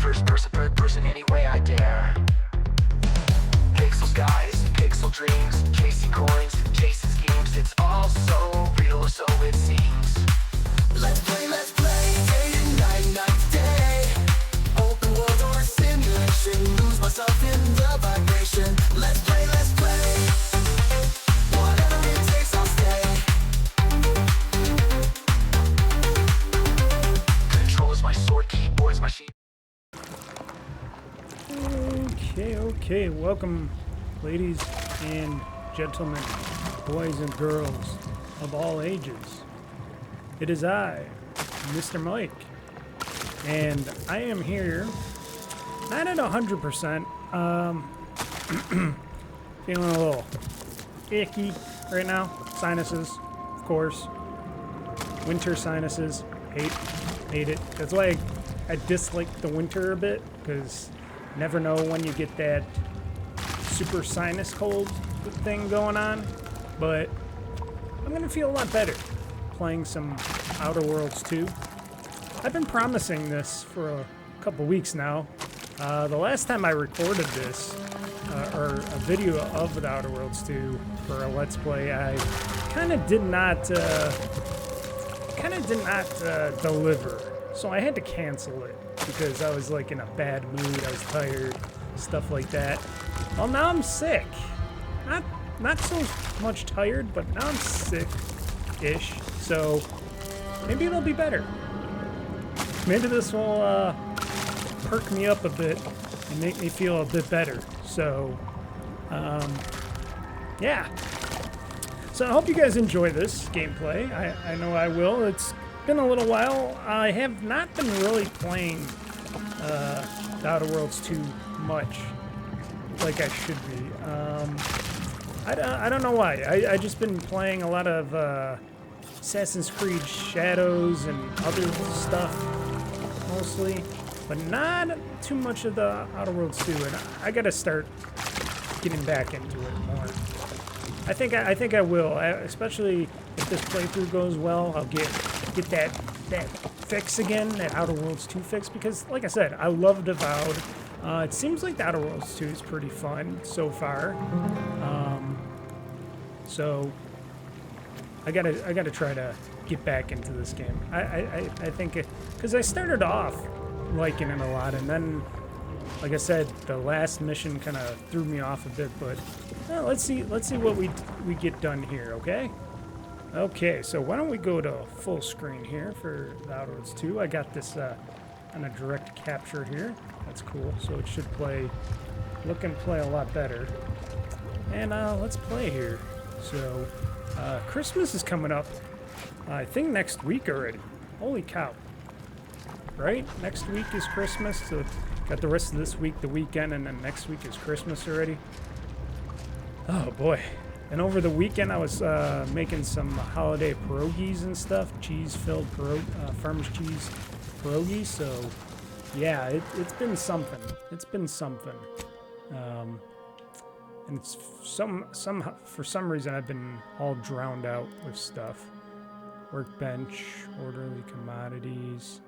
first person, third person, any way I dare. Pixel skies, pixel dreams, chasing coins, chasing schemes. It's all so real, or so it seems. Let's play, day and night day. Open world or simulation, lose myself in the vibration. Let's play. Whatever it takes, I'll stay. Control is my sword, keyboard is my sheet. Okay, welcome, ladies and gentlemen, boys and girls of all ages. It is I, Mr. Mike, and I am here, not at 100%, feeling a little icky right now. Sinuses, of course. Winter sinuses, hate it. That's why I dislike the winter a bit, because never know when you get that super sinus cold thing going on, but I'm gonna feel a lot better playing some Outer Worlds 2. I've been promising this for a couple weeks now. The last time I recorded this, or a video of the Outer Worlds 2 for a Let's Play, I kind of did not deliver, so I had to cancel it because I was like in a bad mood. I was tired, stuff like that. Well, now I'm sick. Not so much tired, but now I'm sick-ish. So maybe it'll be better. Maybe this will perk me up a bit and make me feel a bit better. So yeah. So I hope you guys enjoy this gameplay. I know I will. It's been a little while. I have not been really playing the Outer Worlds 2 much like I should be. I don't know why. I just been playing a lot of Assassin's Creed Shadows and other stuff mostly, but not too much of the Outer Worlds 2, and I gotta start getting back into it more. I think I will, especially if this playthrough goes well. I'll get that fix again, that Outer Worlds 2 fix, because like I said, I loved Avowed. It seems like the Outer Worlds 2 is pretty fun so far. So I gotta try to get back into this game. I think because I started off liking it a lot, and then, like I said, the last mission kind of threw me off a bit. But let's see what we get done here. Okay, so why don't we go to full screen here for the Outer Worlds 2? I got this on a direct capture here. That's cool. So it should look and play a lot better. And let's play here. So Christmas is coming up, I think next week already. Holy cow. Right? Next week is Christmas, so got the rest of this week, the weekend, and then next week is Christmas already. Oh boy. And over the weekend I was making some holiday pierogies and stuff, cheese-filled farmer's cheese pierogies, so yeah, it's been something. It's been something. And it's for some reason I've been all drowned out with stuff. Workbench, orderly commodities.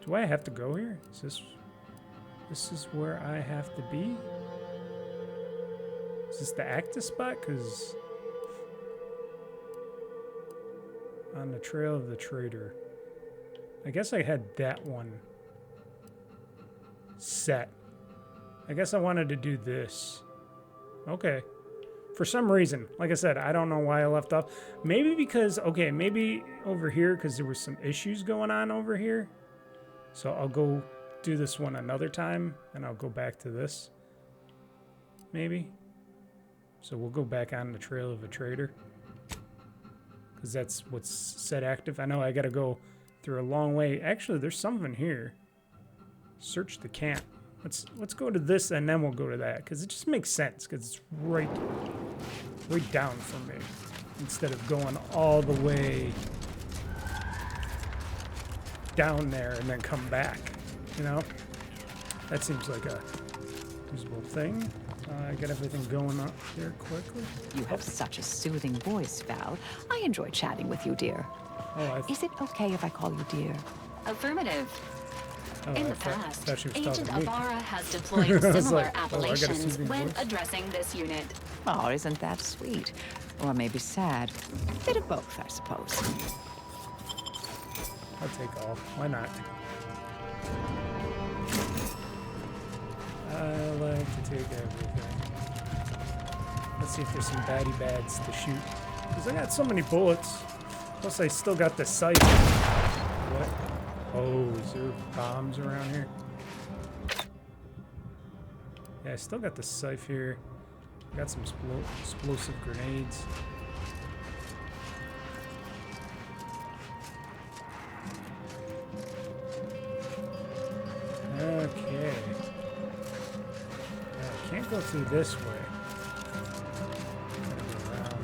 Do I have to go here? This is where I have to be? Is this the active spot? Because on the trail of the trader. I guess I had that one set. I guess I wanted to do this. Okay. For some reason, like I said, I don't know why I left off. Maybe because, okay, maybe over here because there were some issues going on over here. So I'll go do this one another time, and I'll go back to this. Maybe. So we'll go back on the trail of a trader. Because that's what's set active. I know I got to go through a long way. Actually, there's something here. Search the camp. Let's go to this, and then we'll go to that, because it just makes sense, because it's right down from me, instead of going all the way down there and then come back, you know? That seems like a usable thing. I get everything going up here quickly. You have such a soothing voice, Val. I enjoy chatting with you, dear. Oh, Is it okay if I call you dear? Affirmative. Oh, In I the thought past, she was Agent talking to me. Avara has deployed I was similar like, oh, I got a appellations soothing when voice. addressing this unit. Oh, isn't that sweet? Or maybe sad. Bit of both, I suppose. I'll take all. Why not? I like to take everything. Let's see if there's some baddie bads to shoot. Because I got so many bullets. Plus I still got the sight. What? Oh, is there bombs around here? Yeah, I still got the scythe here. Got some explosive grenades. Okay. I can't go through this way. Gotta go around.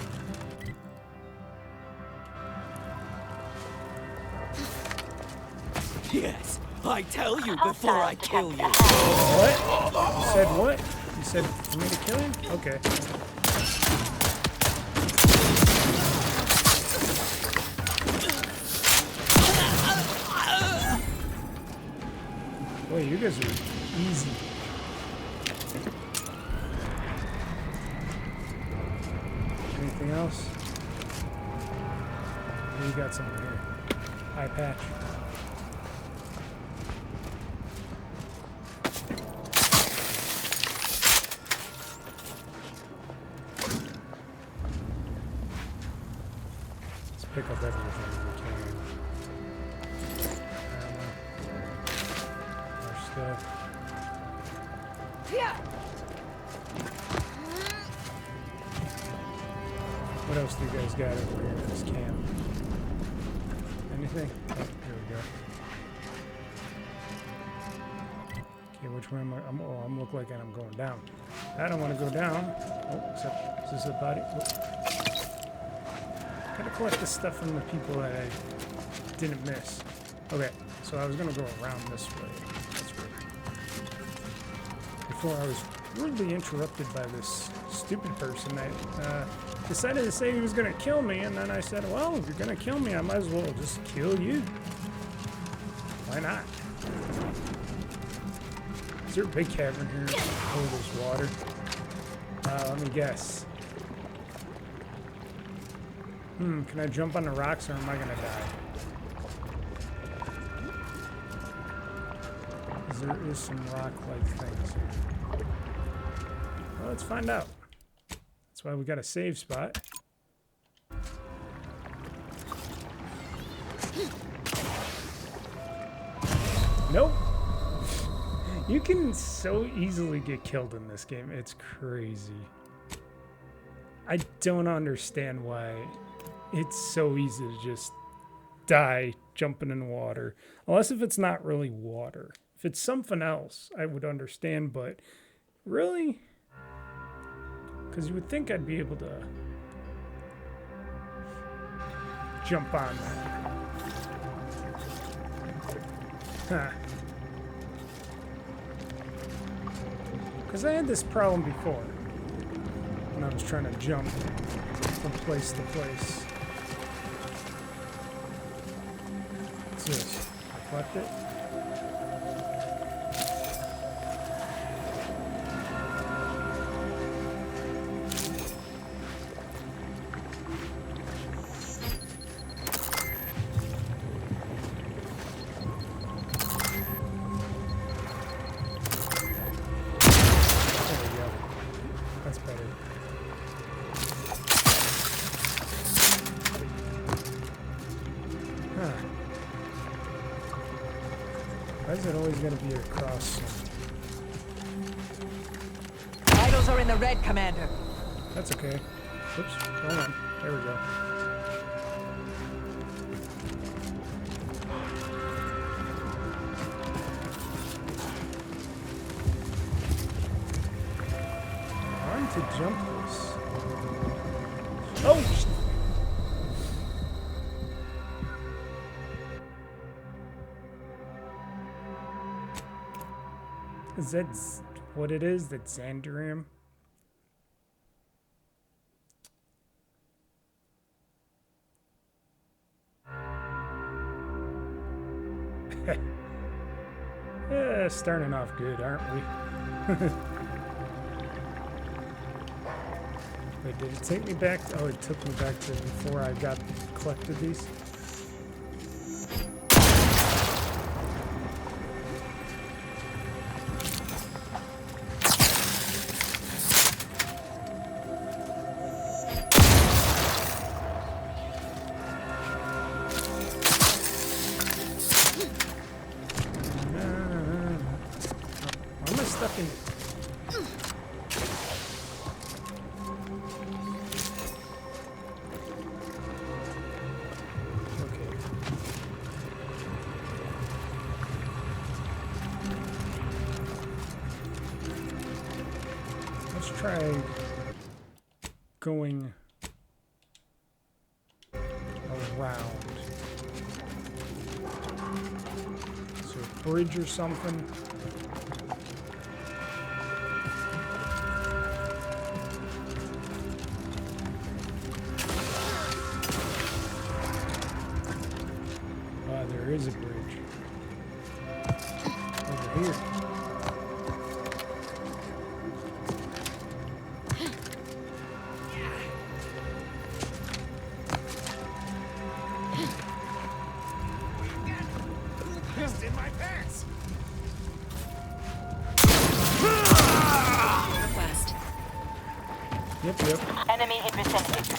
Yes, I tell you before I kill you. What? You said what? You said for me to kill him? Okay. Boy, you guys are easy. Anything else? You got something here. Eye patch. Let's pick up everything we can. More stuff. What else do you guys got over here in this camp? Anything? Oh, here we go. Okay, which way am I? I'm look like I'm going down. I don't want to go down. Oh, is this a body? Oh. Gotta collect the stuff from the people that I didn't miss. Okay, so I was gonna go around this way. That's right. Before I was rudely interrupted by this stupid person that decided to say he was gonna kill me, and then I said, well, if you're gonna kill me, I might as well just kill you. Why not? Is there a big cavern here? Oh, there's water. Let me guess. Can I jump on the rocks or am I gonna die? There is some rock-like things here. Well, let's find out. That's why we got a save spot. Nope. You can so easily get killed in this game. It's crazy. I don't understand why it's so easy to just die jumping in water. Unless if it's not really water. If it's something else, I would understand, but really? Because you would think I'd be able to jump on that. Huh. Because I had this problem before when I was trying to jump from place to place. What's this? I collect it? Why is it always going to be across? Vitals are in the red, Commander. That's okay. Oops, hold on. There we go. Trying to jump this. Oh! Is that what it is? That Xandrium? Yeah, starting off good, aren't we? Wait, did it take me back? Oh, it took me back to before I collected these. Why am I stuck in? Let's try going around. Is there a bridge or something? There is a bridge over here. Pissed in my pants. West. Yep. Enemy in vicinity.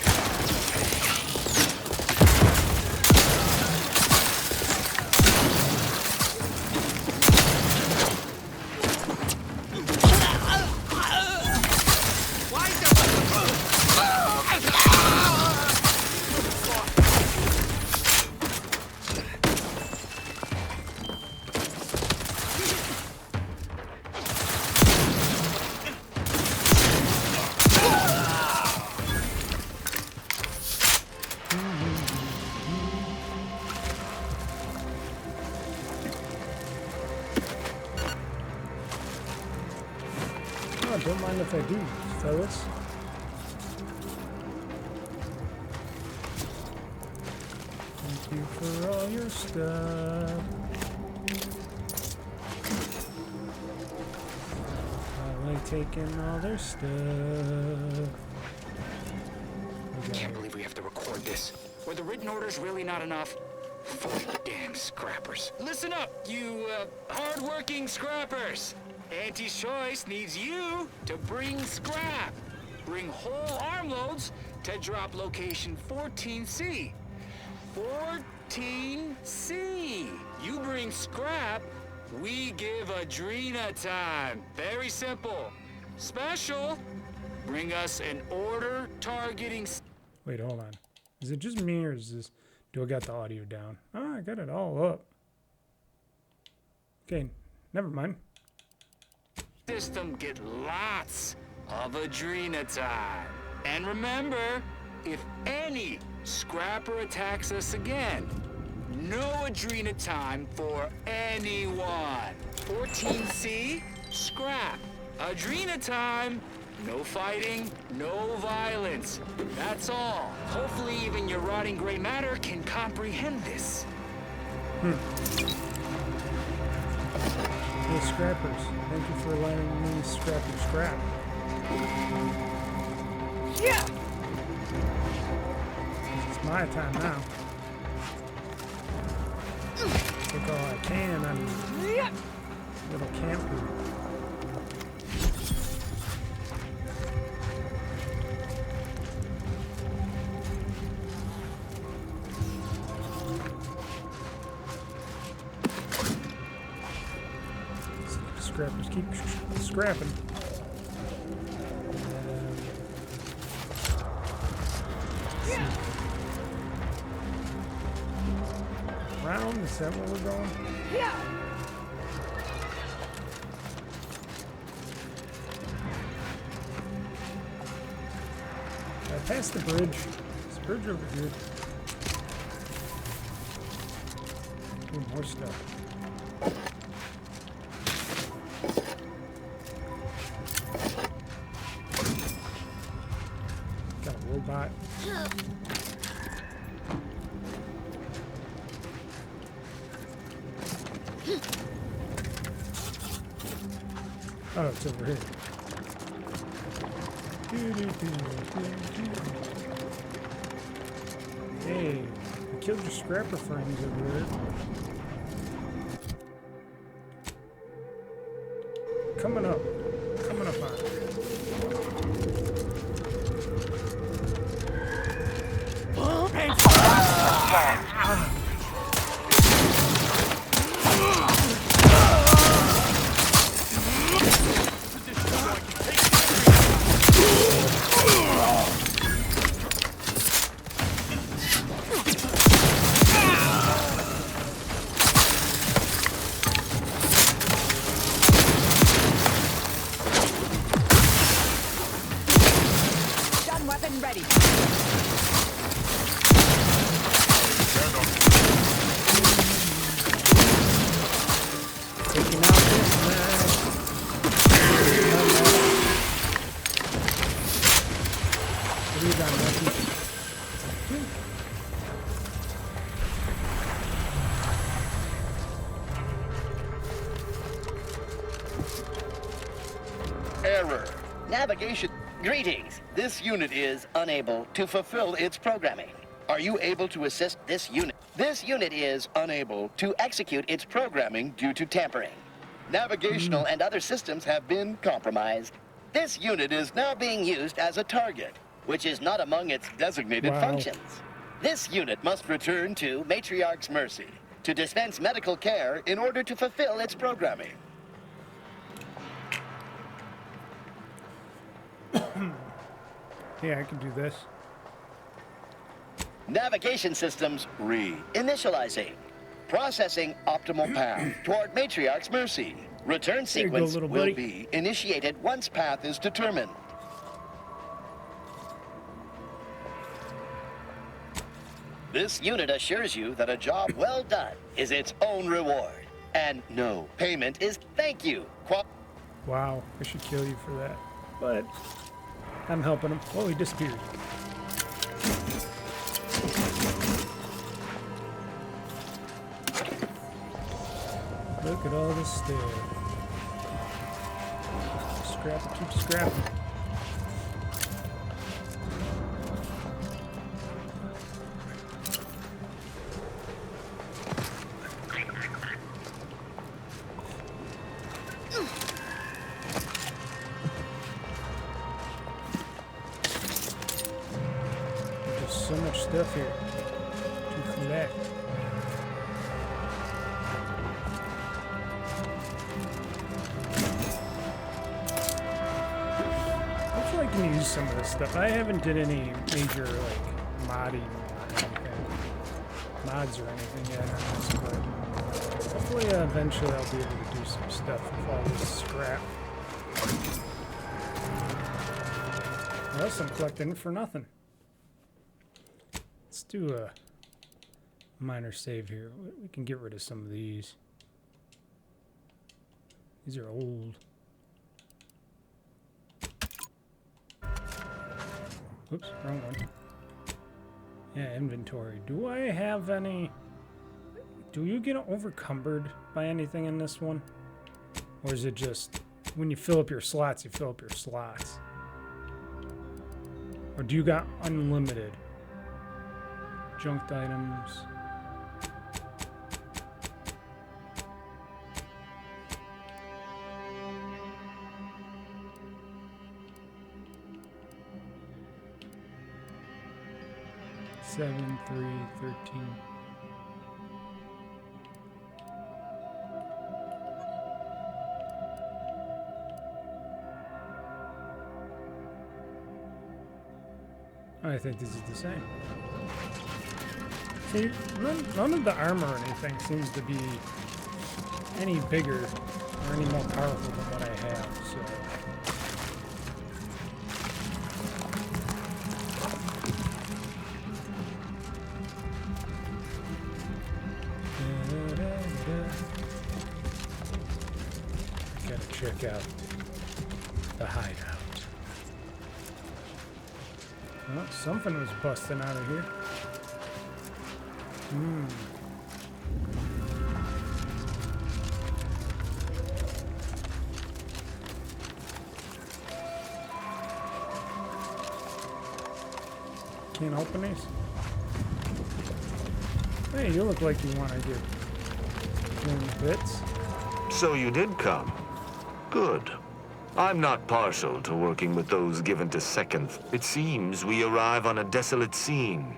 Oh, don't mind if I do, fellas. Thank you for all your stuff. I like taking all their stuff. Can't believe we have to record this. Were the written orders really not enough? 40 damn scrappers. Listen up, you hard-working scrappers. Auntie's Choice needs you to bring scrap. Bring whole armloads to drop location 14C. 14C. You bring scrap, we give Adrena time. Very simple. Special. Bring us an order targeting. Wait, hold on. Is it just me or is this... Do I got the audio down? Oh, I got it all up. Okay, never mind. System get lots of Adrena time. And remember, if any scrapper attacks us again, no Adrena time for anyone. 14C, scrap. Adrena time, no fighting, no violence. That's all. Hopefully even your rotting gray matter can comprehend this. Hey, scrappers. Thank you for letting me scrap your scrap. Yeah. It's my time now. Take all I can on little camper. Scrappers keep scrapping. Round, is that where we're going? Yeah. I passed the bridge. There's a bridge over here. Ooh, more stuff. Got a robot. Oh, it's over here. Hey, I killed your scrapper friends over there. Coming up on it. Stun weapon ready. Taking out this man. What do you got, Lucky? Error. Navigation. Greetings. This unit is unable to fulfill its programming. Are you able to assist this unit? This unit is unable to execute its programming due to tampering. Navigational and other systems have been compromised. This unit is now being used as a target, which is not among its designated Wow. functions. This unit must return to Matriarch's mercy to dispense medical care in order to fulfill its programming. Yeah, I can do this. Navigation systems re-initializing. Processing optimal path toward Matriarch's mercy. Return There you go, sequence little will buddy. be initiated once path is determined. This unit assures you that a job well done is its own reward. And no payment is thank you. Wow, I should kill you for that. But I'm helping him. Oh, he disappeared. Look at all this stuff. Scrap it, keep scrapping. There's so much stuff here to collect. Hopefully I can use some of this stuff. I haven't did any major like modding or anything, mods or anything yet on this, but hopefully eventually I'll be able to do some stuff with all this scrap. Or else I'm collecting for nothing. Let's do a minor save here. We can get rid of some of these. These are old. Oops, wrong one. Yeah, inventory. Do I have any... Do you get overcumbered by anything in this one? Or is it just when you fill up your slots, you fill up your slots? Or do you got unlimited? Junked items. Seven, 3, 13. I think this is the same. See, none of the armor or anything seems to be any bigger or any more powerful than what I have, so... Gotta check out the hideout. Well, something was busting out of here. Can't open these? Hey, you look like you want to get in bits. So you did come. Good. I'm not partial to working with those given to second. It seems we arrive on a desolate scene.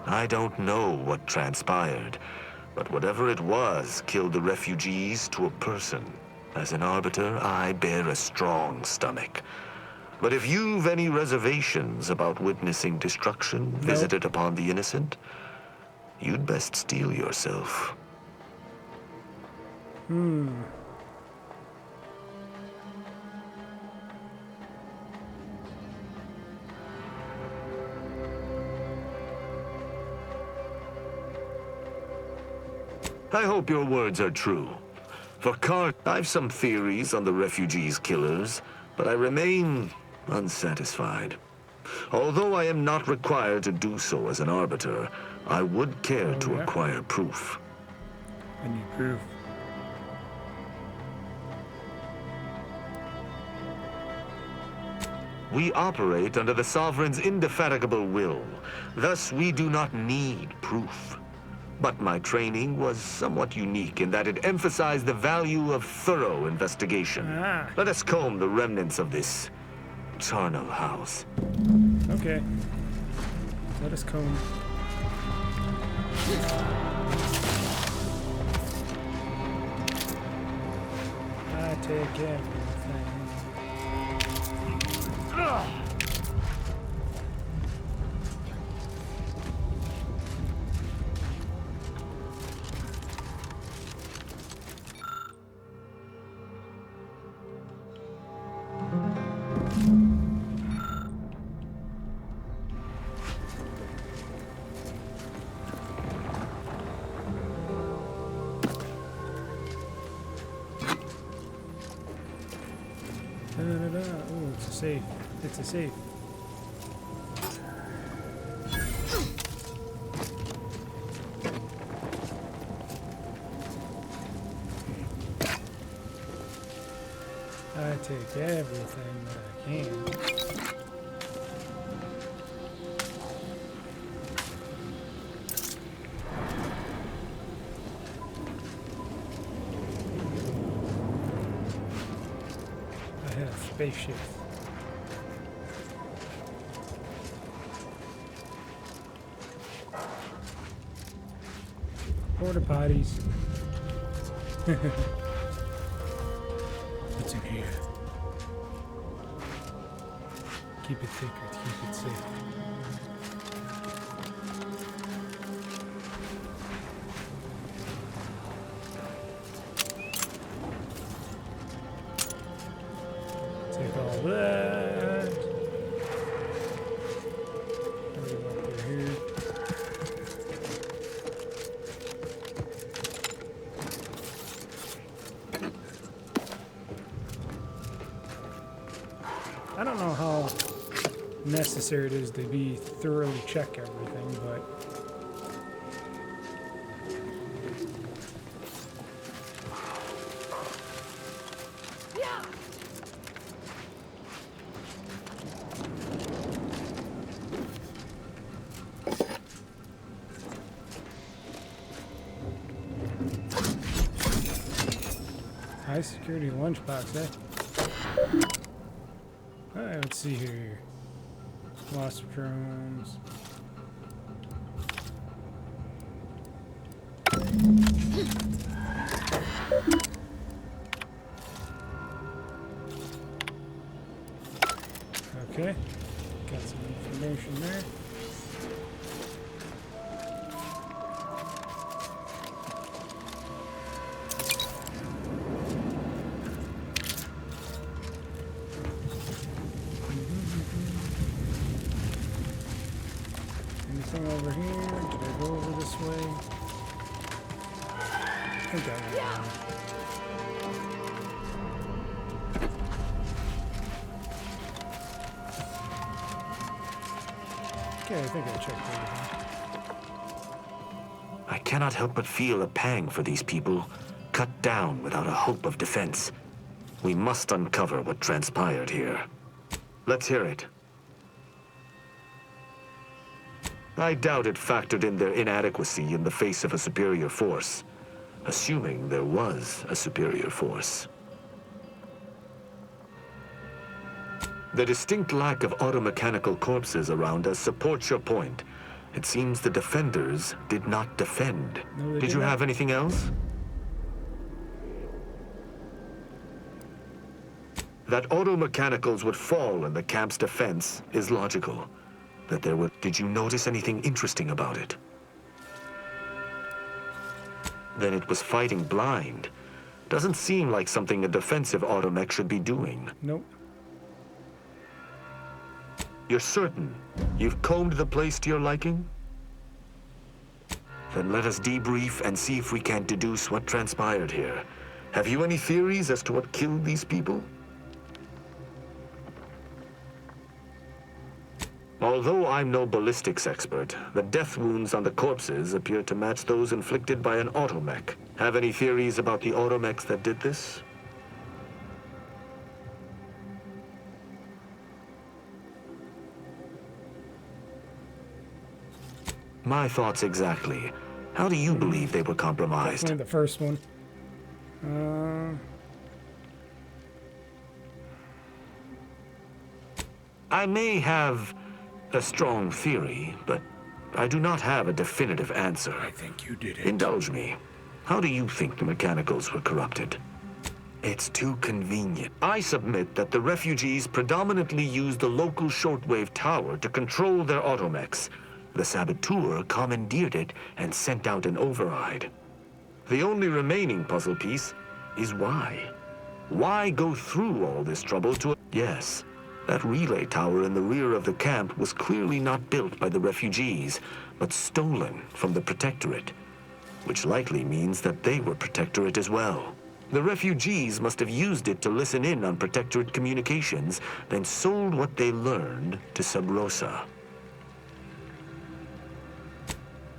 I don't know what transpired, but whatever it was killed the refugees to a person. As an arbiter, I bear a strong stomach. But if you've any reservations about witnessing destruction visited upon the innocent, you'd best steel yourself. I hope your words are true. For I've some theories on the refugees' killers, but I remain unsatisfied. Although I am not required to do so as an arbiter, I would care to acquire proof. I need proof. We operate under the Sovereign's indefatigable will. Thus, we do not need proof. But my training was somewhat unique in that it emphasized the value of thorough investigation. Let us comb the remnants of this charnel house. Okay. Let us comb. I take everything. Ugh. Oh, it's a safe. It's a safe. I take everything that I can. Spaceship. Porta potties. What's in here? Keep it secret, keep it safe. Take all that. What do we want through here? I don't know how necessary it is to be thoroughly check everything, but high security lunchbox, eh? Alright, let's see here. Lost drones. Okay, got some information there. Anything over here? Did I go over this way? I think I went. Okay, I think I checked everything. I cannot help but feel a pang for these people, cut down without a hope of defense. We must uncover what transpired here. Let's hear it. I doubt it factored in their inadequacy in the face of a superior force. Assuming there was a superior force. The distinct lack of automechanical corpses around us supports your point. It seems the defenders did not defend. No, they Did did you not. have anything else? That automechanicals would fall in the camp's defense is logical. That there were... Did you notice anything interesting about it? Then it was fighting blind. Doesn't seem like something a defensive automech should be doing. Nope. You're certain you've combed the place to your liking? Then let us debrief and see if we can deduce what transpired here. Have you any theories as to what killed these people? Although I'm no ballistics expert, the death wounds on the corpses appear to match those inflicted by an automech. Have any theories about the automechs that did this? My thoughts exactly. How do you believe they were compromised? Definitely the first one. I may have a strong theory, but I do not have a definitive answer. I think you did it. Indulge me. How do you think the mechanicals were corrupted? It's too convenient. I submit that the refugees predominantly used the local shortwave tower to control their automechs. The saboteur commandeered it and sent out an override. The only remaining puzzle piece is why. Why go through all this trouble to... Yes, that relay tower in the rear of the camp was clearly not built by the refugees, but stolen from the Protectorate, which likely means that they were Protectorate as well. The refugees must have used it to listen in on Protectorate communications, then sold what they learned to Sub Rosa.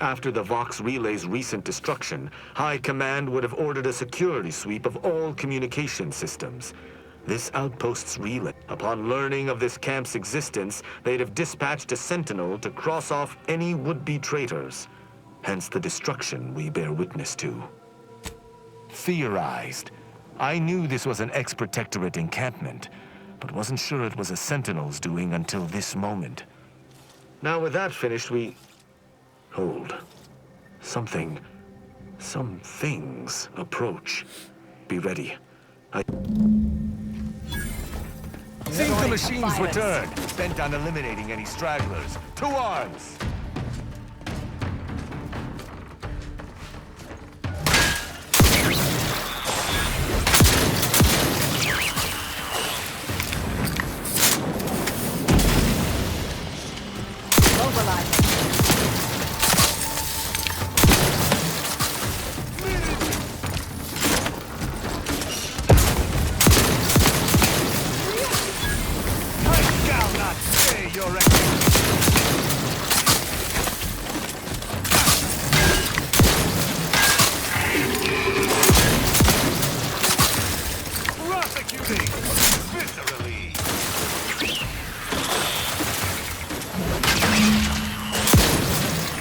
After the Vox Relay's recent destruction, High Command would have ordered a security sweep of all communication systems. This outpost's relay. Upon learning of this camp's existence, they'd have dispatched a sentinel to cross off any would-be traitors. Hence the destruction we bear witness to. Theorized. I knew this was an ex-Protectorate encampment, but wasn't sure it was a sentinel's doing until this moment. Now with that finished, we... Hold. Some things approach. Be ready. Think the machines return, bent on eliminating any stragglers. To arms!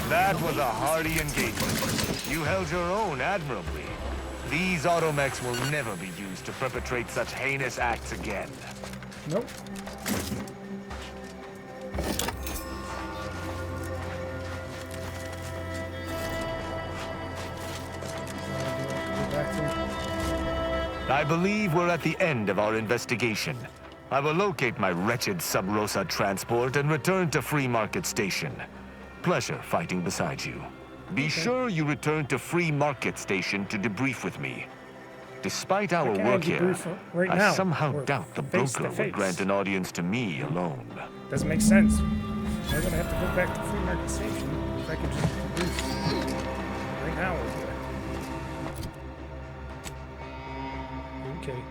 That was a hardy engagement. You held your own admirably. These automechs will never be used to perpetrate such heinous acts again. Nope. I believe we're at the end of our investigation. I will locate my wretched Sub Rosa transport and return to Free Market Station. Pleasure fighting beside you. Be sure you return to Free Market Station to debrief with me. Despite our I can't work here, debrief right now. I somehow We're doubt the face to broker face. would grant an audience to me alone. Doesn't make sense. Why would I have to go back to Free Market Station if I could just produce right now? We're good. Okay.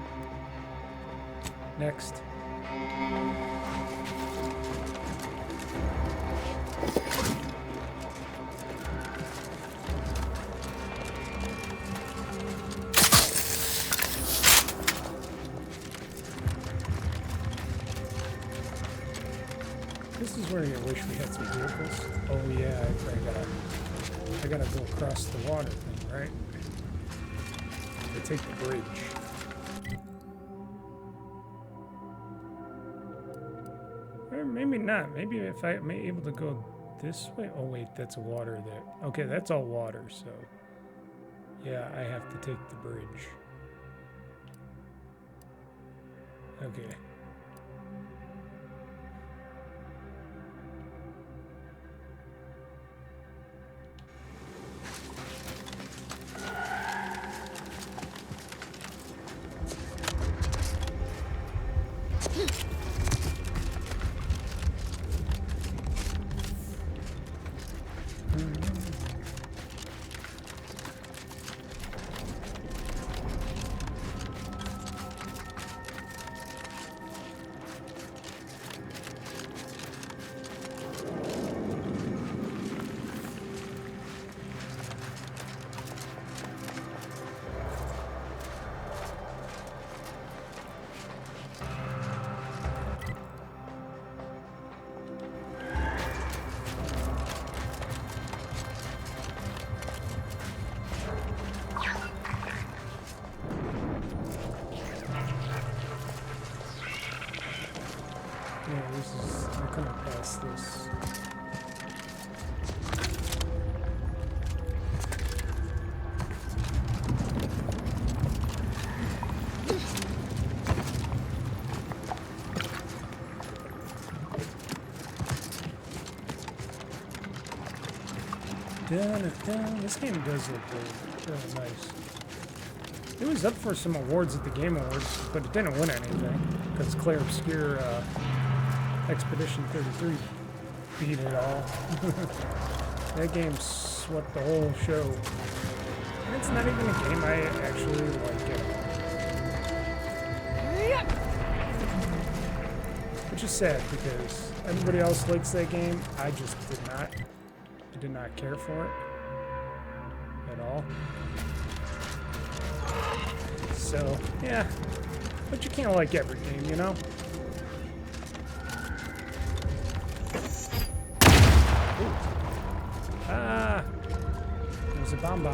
Next. This is where I wish we had some vehicles. Oh yeah, I gotta go across the water thing, right? I take the bridge. Or maybe not. Maybe if I'm able to go this way. Oh wait, that's water there. Okay, that's all water, so yeah, I have to take the bridge. Okay. Yeah, this is, I couldn't pass this. This game does look really nice. It was up for some awards at the Game Awards, but it didn't win anything because Claire Obscure Expedition 33 beat it all. That game swept the whole show. And it's not even a game I actually like it. Which is sad because everybody else likes that game. I just did not. I did not care for it at all. So, yeah. But you can't like every game, you know? Ooh. Ah! There's a bomb there.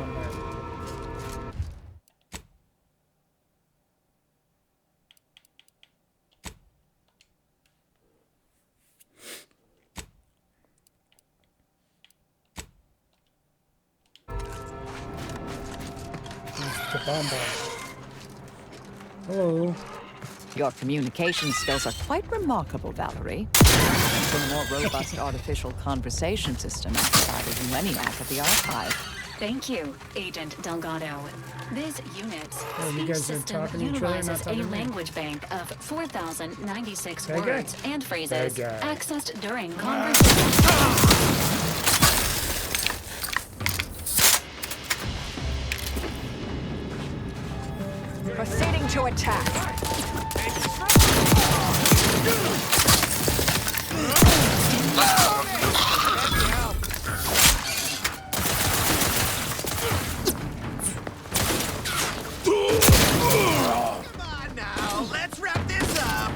There's the bomb. Hello. Your communication skills are quite remarkable, Valerie. For a more robust artificial conversation system, I provided you any app at the archive. Thank you, Agent Delgado. This unit's Oh, you speech guys are system talking to each other, not utilizes a talking to me? language bank of 4,096 Bad guy. words and phrases Bad guy. accessed during conversation. Proceeding to attack. Come on now, let's wrap this up.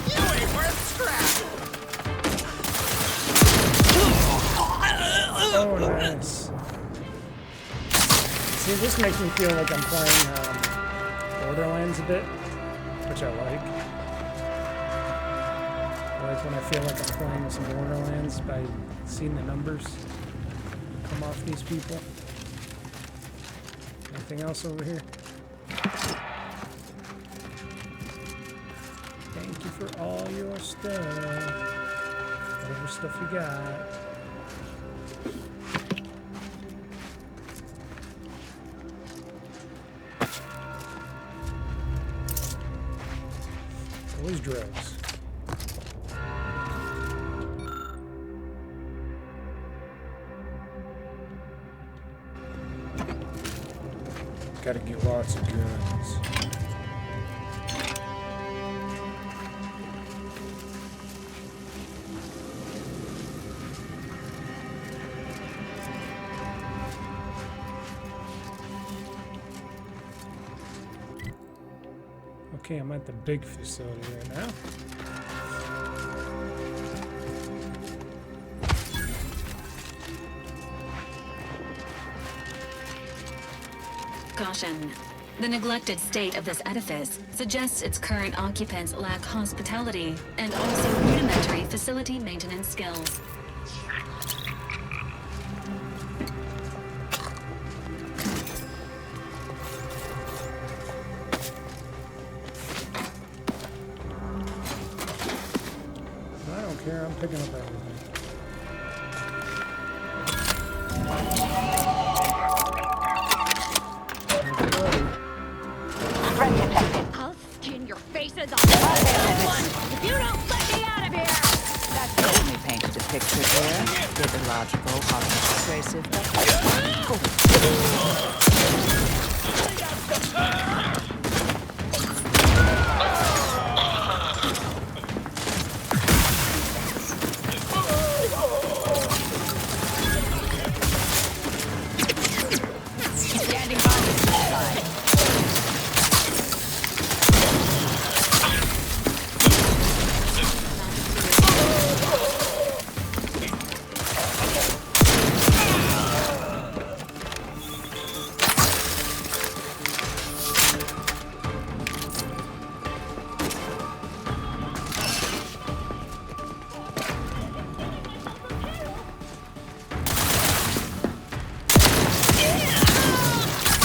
You ain't worth scrap. Oh, nice. See, this makes me feel like I'm playing Borderlands a bit, which I like. I like when I feel like I'm playing some Borderlands by seeing the numbers come off these people. Anything else over here? Thank you for all your stuff. Whatever stuff you got. Always drugs. Gotta get lots of guns. Okay, I'm at the big facility right now. Caution. The neglected state of this edifice suggests its current occupants lack hospitality and also rudimentary facility maintenance skills. I don't care, I'm picking up everything. Threat detected. I'll skin your faces off. Someone, if you don't let me out of here! That only painted a picture here. Illogical, hardly persuasive, but Standing by the side.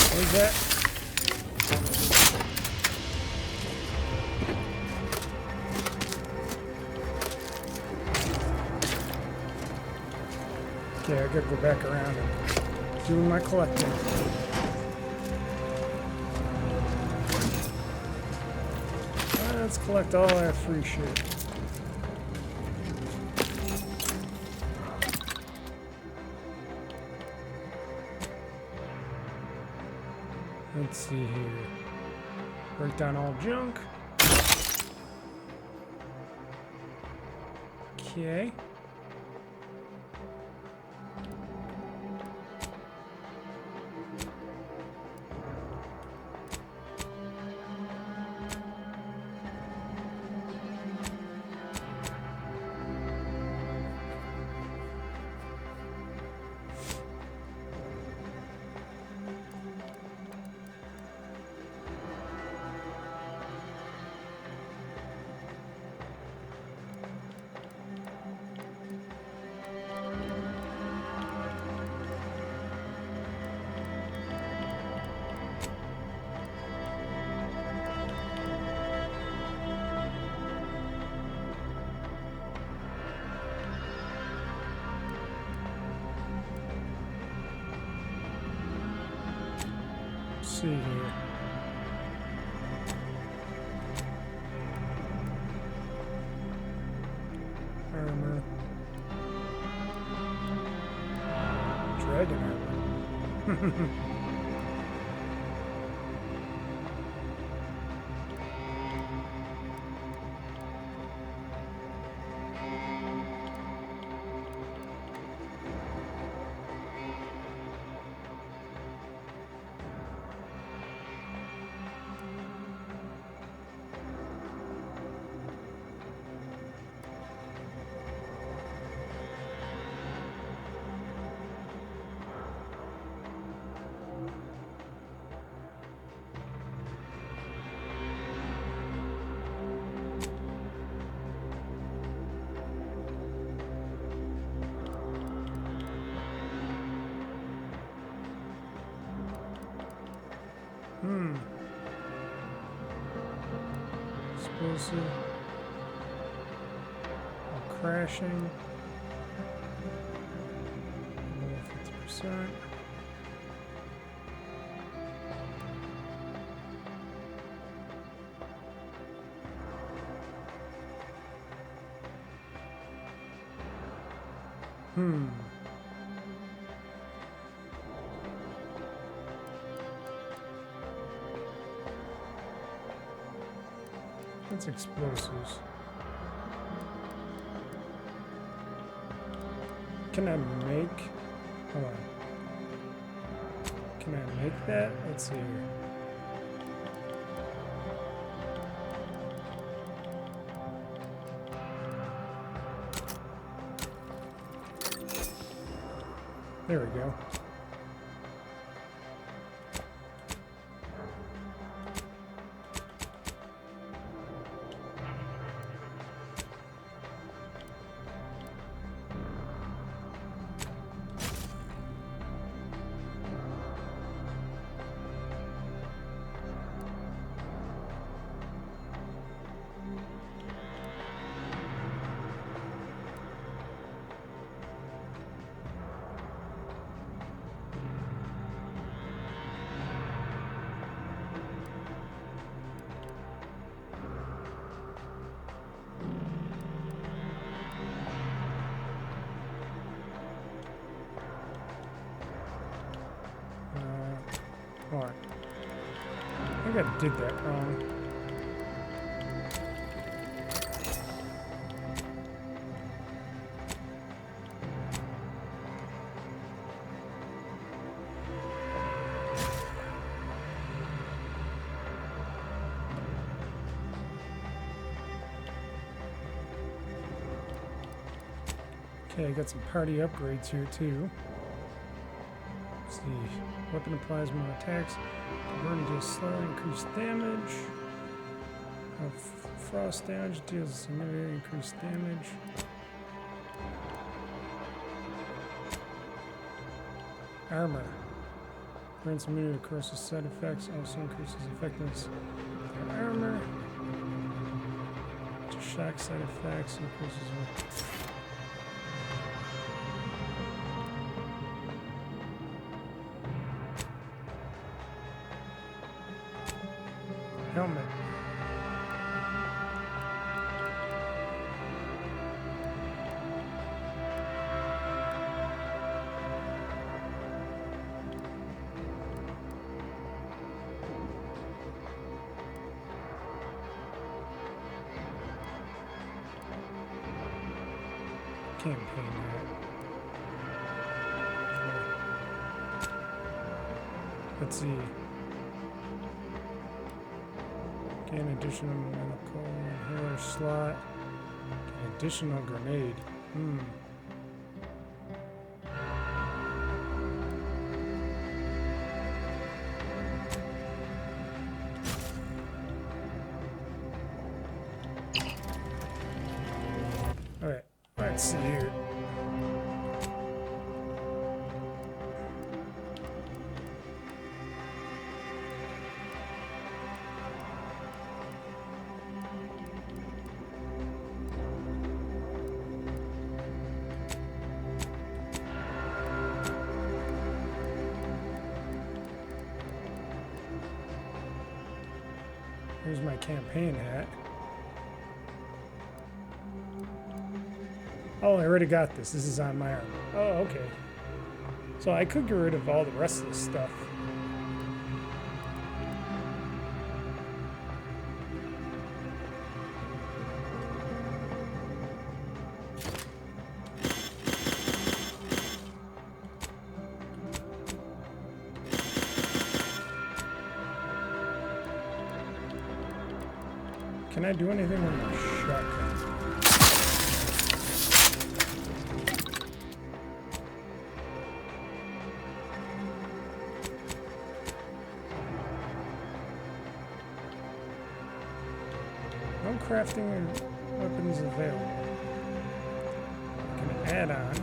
What is that? Okay, I gotta go back around and do my collecting. Let's collect all that free shit. Let's see here. Break down all junk. Okay. See here. Armor. Dragon armor. Explosive. Crashing. 50%. That's explosives. Can I make... Hold on. Can I make that? Let's see here. Hold on. I think I did that wrong. Okay, I got some party upgrades here too. Let's see. Weapon applies more attacks. Burn deals slow, increased damage. Frost damage deals significant increased damage. Armor. Grants immunity to corrosive side effects. Also increases effectiveness of armor. To shock side effects. Increases. Helmet. Campaign hat. Let's see. Gain additional medical inhaler slot. Gain additional grenade. Alright, let's see here. Here's my campaign hat. Oh, I already got this. This is on my arm. Oh, okay. So I could get rid of all the rest of this stuff. Can I do anything with my shotgun? No crafting weapons available. I can add on.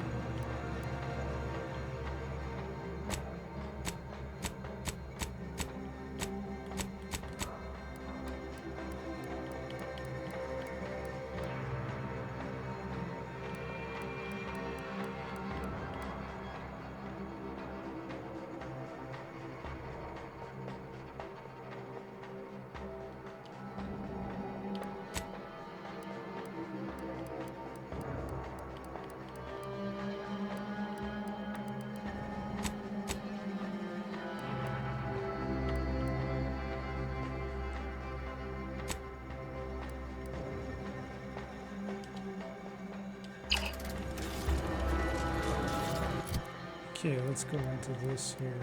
Okay, let's go into this here.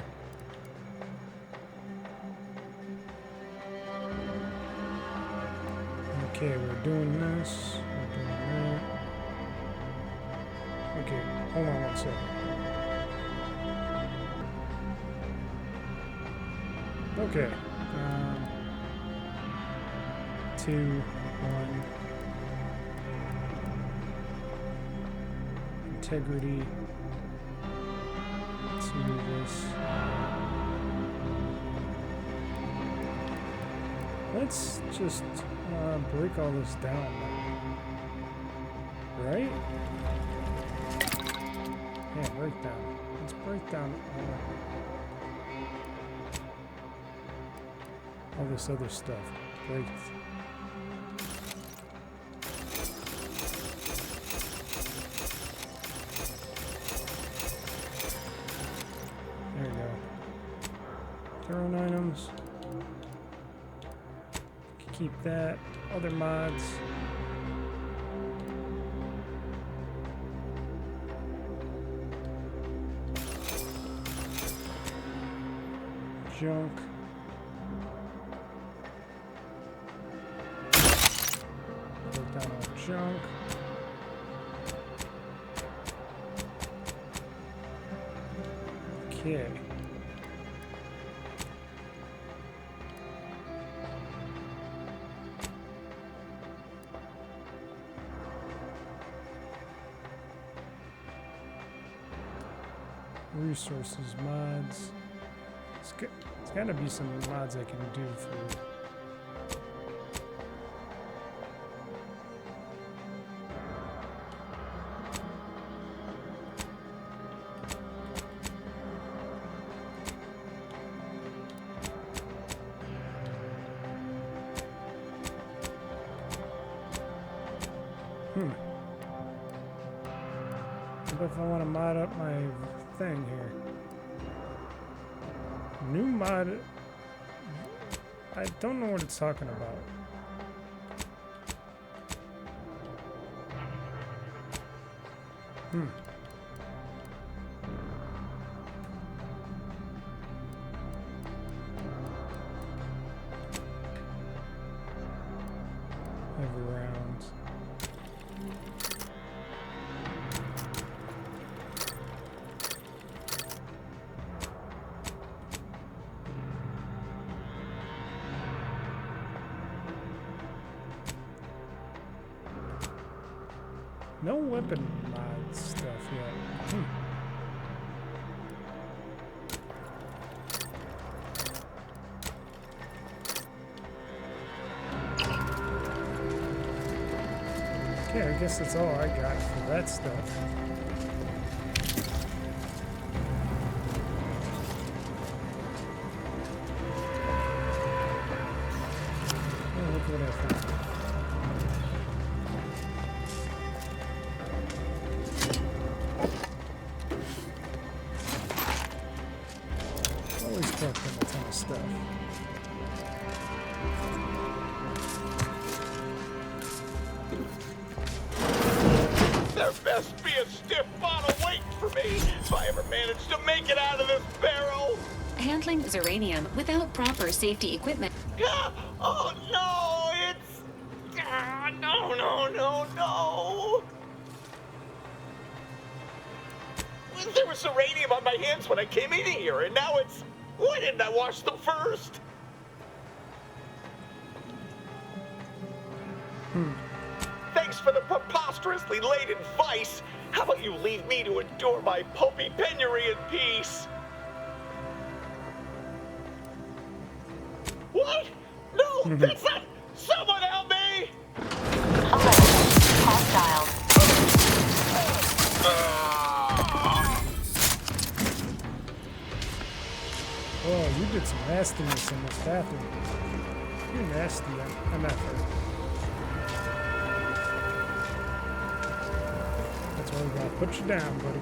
Okay, we're doing this. We're doing that. Okay, hold on one second. Okay. 2, 1. Integrity. Let's do this. Let's just break all this down, right? Yeah, break down. Let's break down all this other stuff. Break. There we go. Throwing items. Keep that. Other mods. Junk. Put down all junk. Okay. Resources, mods. It's gotta be some mods I can do for. What if I want to mod up my thing here? New mod. I don't know what it's talking about. Heavy rounds. No weapon mod stuff yet. Okay, I guess that's all I got for that stuff. Oh, look what I found. Always collecting a ton of stuff. There best be a stiff bottle waiting for me if I ever manage to make it out of this barrel. Handling uranium without proper safety equipment. Oh no, it's... no. There was uranium on my hands when I came in here, and now it's... Why didn't I wash them first? Thanks for the preposterously laden vice. How about you leave me to endure my pulpy penury in peace? What? No, that's not... Someone help me! Hostile. Oh, you did some nastiness in this bathroom. You're nasty. I'm not hurt. That's why we gotta put you down, buddy.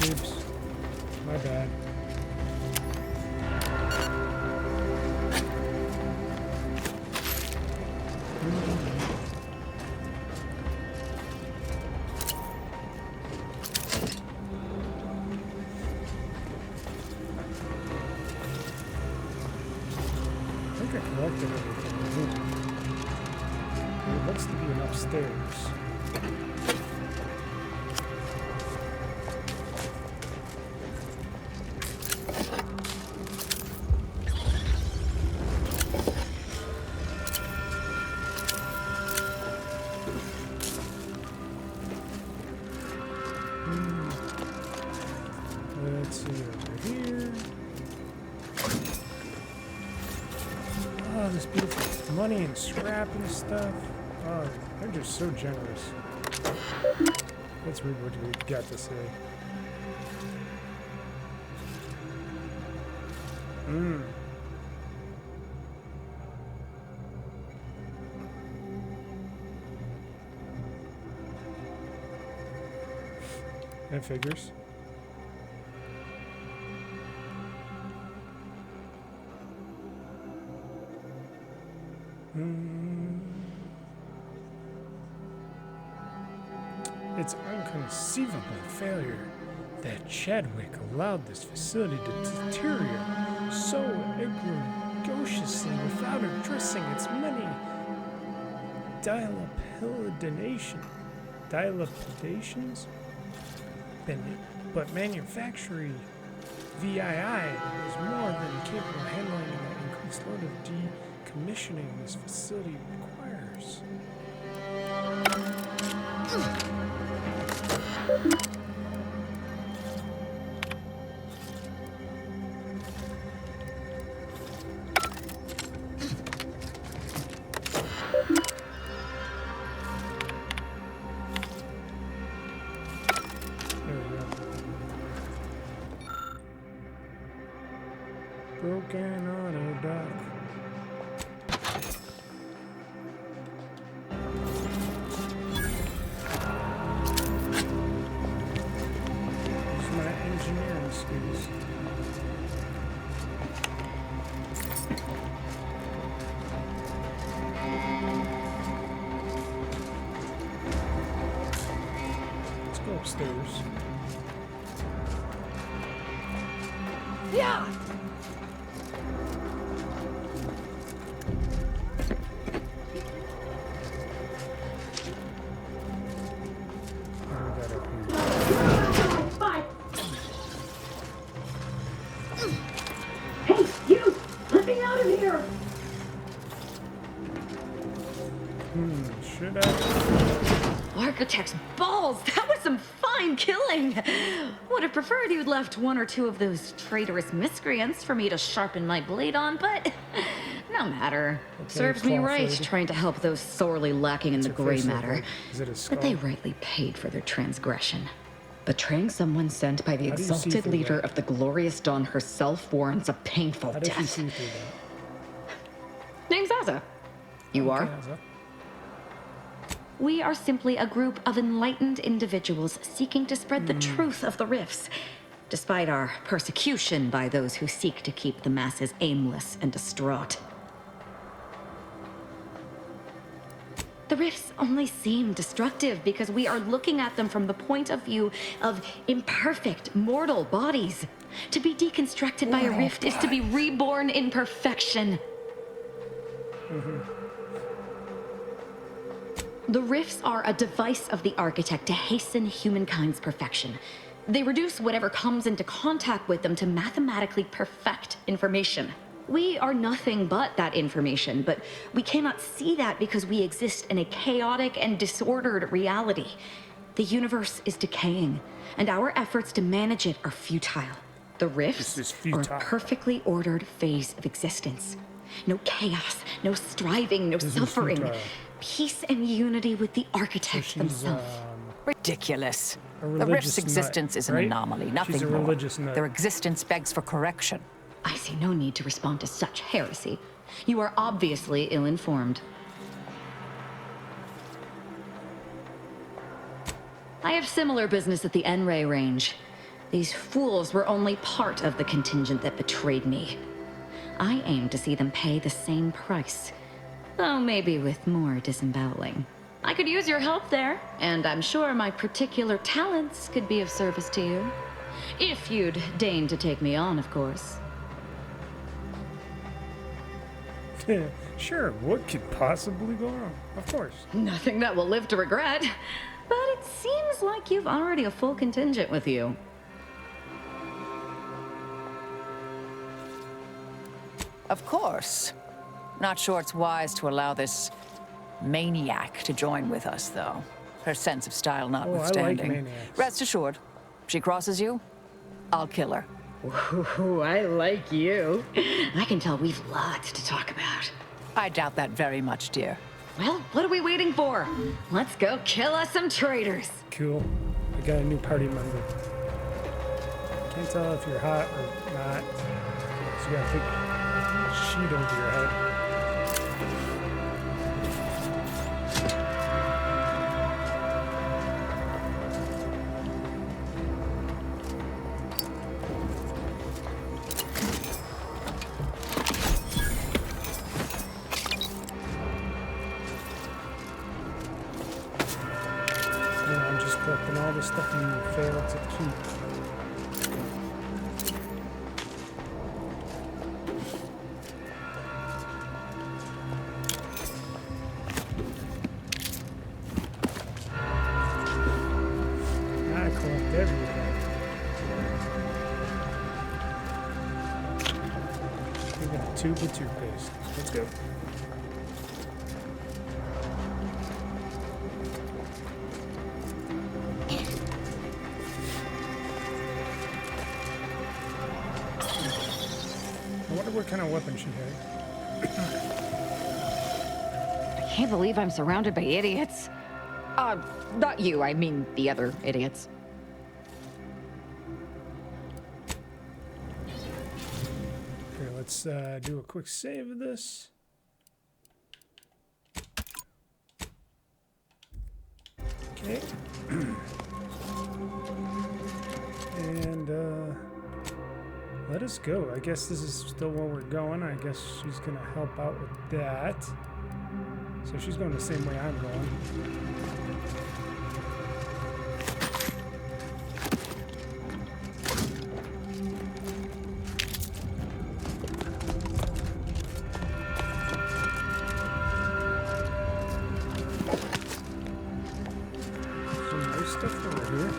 Oops. My bad. I think I collected everything. There looks to be an upstairs. Let's see over here. Oh, this beautiful money and scrap and stuff. Oh, they're just so generous. Let's read what we got to say. That figures. It's inconceivable failure that Chadwick allowed this facility to deteriorate so egregiously without addressing its many dilapidations. But manufacturing VII is more than capable of handling the increased load of decommissioning this facility requires. Broken auto dock. Use my engineering skills. Let's go upstairs. Yeah! Hey, you! Let me out of here! Should I? Architect's balls! That was some fine killing! Would have preferred you'd left one or two of those traitorous miscreants for me to sharpen my blade on, but no matter. Okay, Serves me right Clawford. trying to help those sorely lacking in the What's gray your face look matter. like? Is it a skull? But they rightly paid for their transgression. Betraying someone sent by the How do you see exalted through leader that? of the glorious dawn herself warrants a painful How does she death. see through that? Name's Azza. You are? Okay, Azza. We are simply a group of enlightened individuals seeking to spread the truth of the rifts, despite our persecution by those who seek to keep the masses aimless and distraught. The rifts only seem destructive because we are looking at them from the point of view of imperfect, mortal bodies. To be deconstructed by a rift is to be reborn in perfection. The rifts are a device of the architect to hasten humankind's perfection. They reduce whatever comes into contact with them to mathematically perfect information. We are nothing but that information, but we cannot see that because we exist in a chaotic and disordered reality. The universe is decaying, and our efforts to manage it are futile. The rifts This is are futile. a perfectly ordered phase of existence. No chaos, no striving, no This is suffering. futile. Peace and unity with the architect She's themselves. Ridiculous. A The religious rift's nut, existence is an right? anomaly, She's nothing a more. religious nut. Their existence begs for correction. I see no need to respond to such heresy. You are obviously ill-informed. I have similar business at the N-Ray range. These fools were only part of the contingent that betrayed me. I aim to see them pay the same price, though maybe with more disemboweling. I could use your help there, and I'm sure my particular talents could be of service to you. If you'd deign to take me on, of course. Sure, what could possibly go wrong? Of course. Nothing that will live to regret. But it seems like you've already a full contingent with you. Of course. Not sure it's wise to allow this maniac to join with us, though. Her sense of style notwithstanding. maniacs. Rest assured, she crosses you, I'll kill her. Ooh, I like you. I can tell we've lots to talk about. I doubt that very much, dear. Well, what are we waiting for? Let's go kill us some traitors. Cool. I got a new party member. Can't tell if you're hot or not. So you gotta take a sheet over your head. Collecting all the stuff you failed to keep. I collect everything. We got a tube of toothpaste. Let's go. What kind of weapon she had? I can't believe I'm surrounded by idiots. Not you, I mean the other idiots. Okay, let's do a quick save of this. Okay. And let us go. I guess this is still where we're going. I guess she's gonna help out with that. So she's going the same way I'm going. Some more stuff over here.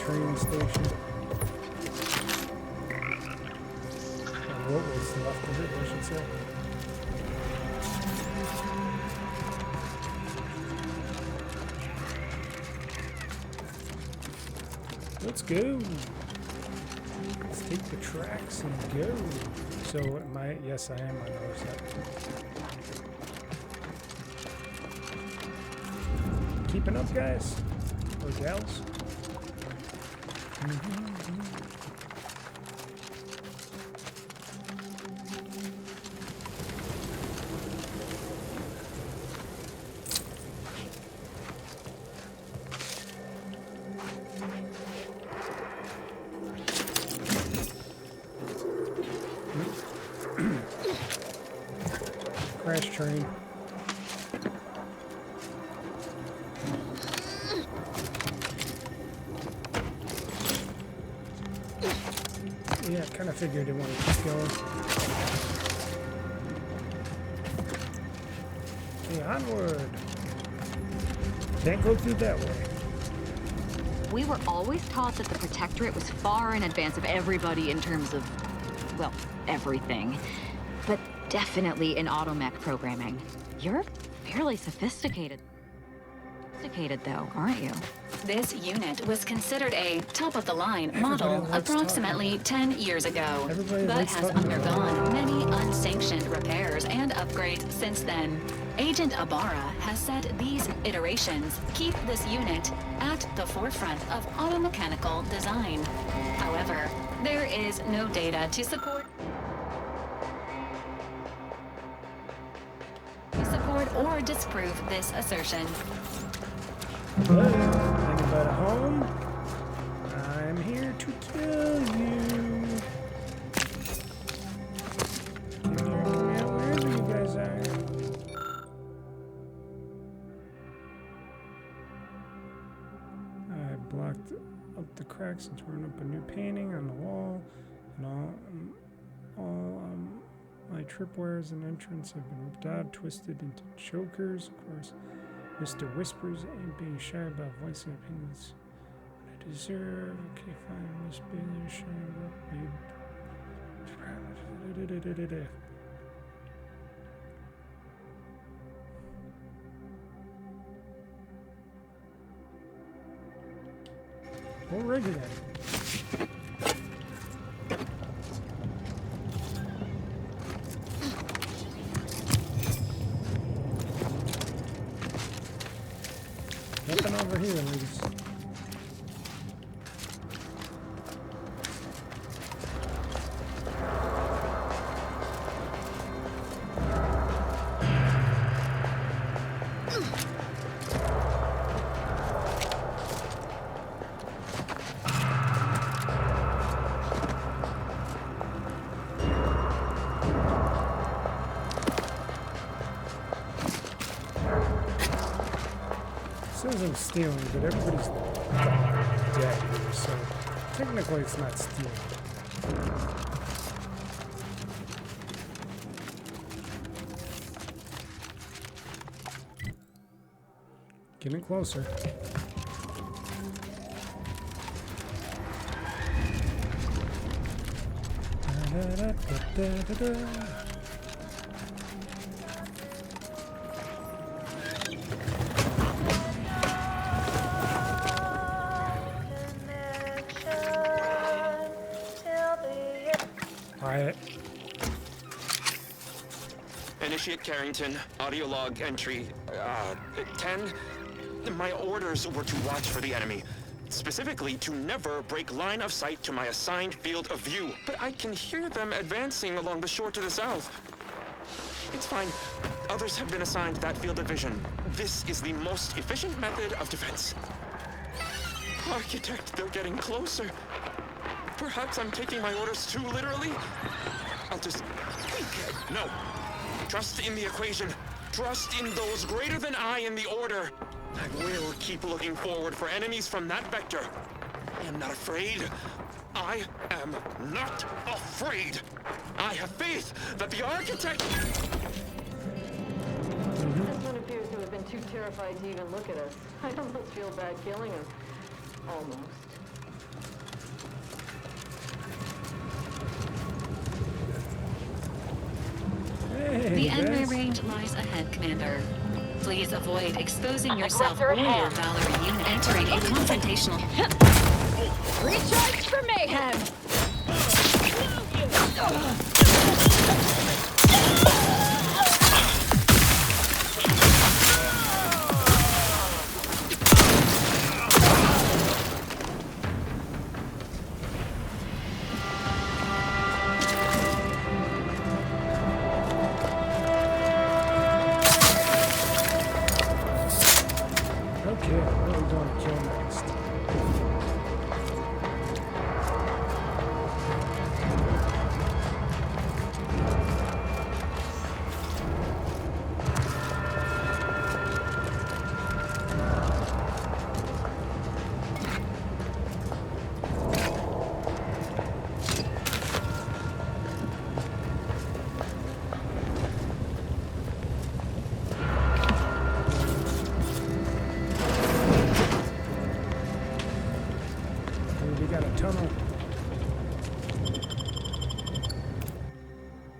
Train station. Or what was left of it, I should say. Let's go. Let's take the tracks and go. So am I? Yes, I am on the other side. Keeping up, guys? Or gals? Crash train. Yeah, I kind of figured it wanted to keep going. Hey, onward! Can't go through that way. We were always taught that the Protectorate was far in advance of everybody in terms of, well, everything. But definitely in automech programming. You're fairly sophisticated. Though, aren't you? This unit was considered a top-of-the-line model approximately 10 years ago, but has undergone many unsanctioned repairs and upgrades since then. Agent Ibarra has said these iterations keep this unit at the forefront of automechanical design. However, there is no data to support or disprove this assertion. Hello, anybody home? I'm here to kill you. Come here, wherever you guys are. I blocked up the cracks and torn up a new painting on the wall, and all my tripwires and entrance have been ripped out, twisted into chokers. Of course, Mr. Whispers ain't being shy about voicing opinions. What I deserve. Okay, fine. Miss Bailey, shy about. We'll rig it in. Nothing over here, ladies. Says I'm stealing, but everybody's dead here, so technically it's not stealing. Getting closer. Da-da-da-da-da-da. Initiate Carrington, audio log entry, 10. My orders were to watch for the enemy. Specifically, to never break line of sight to my assigned field of view. But I can hear them advancing along the shore to the south. It's fine. Others have been assigned that field of vision. This is the most efficient method of defense. Architect, they're getting closer. Perhaps I'm taking my orders too literally. I'll just think. No. Trust in the equation. Trust in those greater than I in the order. I will keep looking forward for enemies from that vector. I am not afraid. I am not afraid. I have faith that the architect... This one appears to have been too terrified to even look at us. I almost feel bad killing him. Almost. The enemy range lies ahead, Commander. Please avoid exposing yourself or your Valerie unit entering a confrontational... Recharge for mayhem!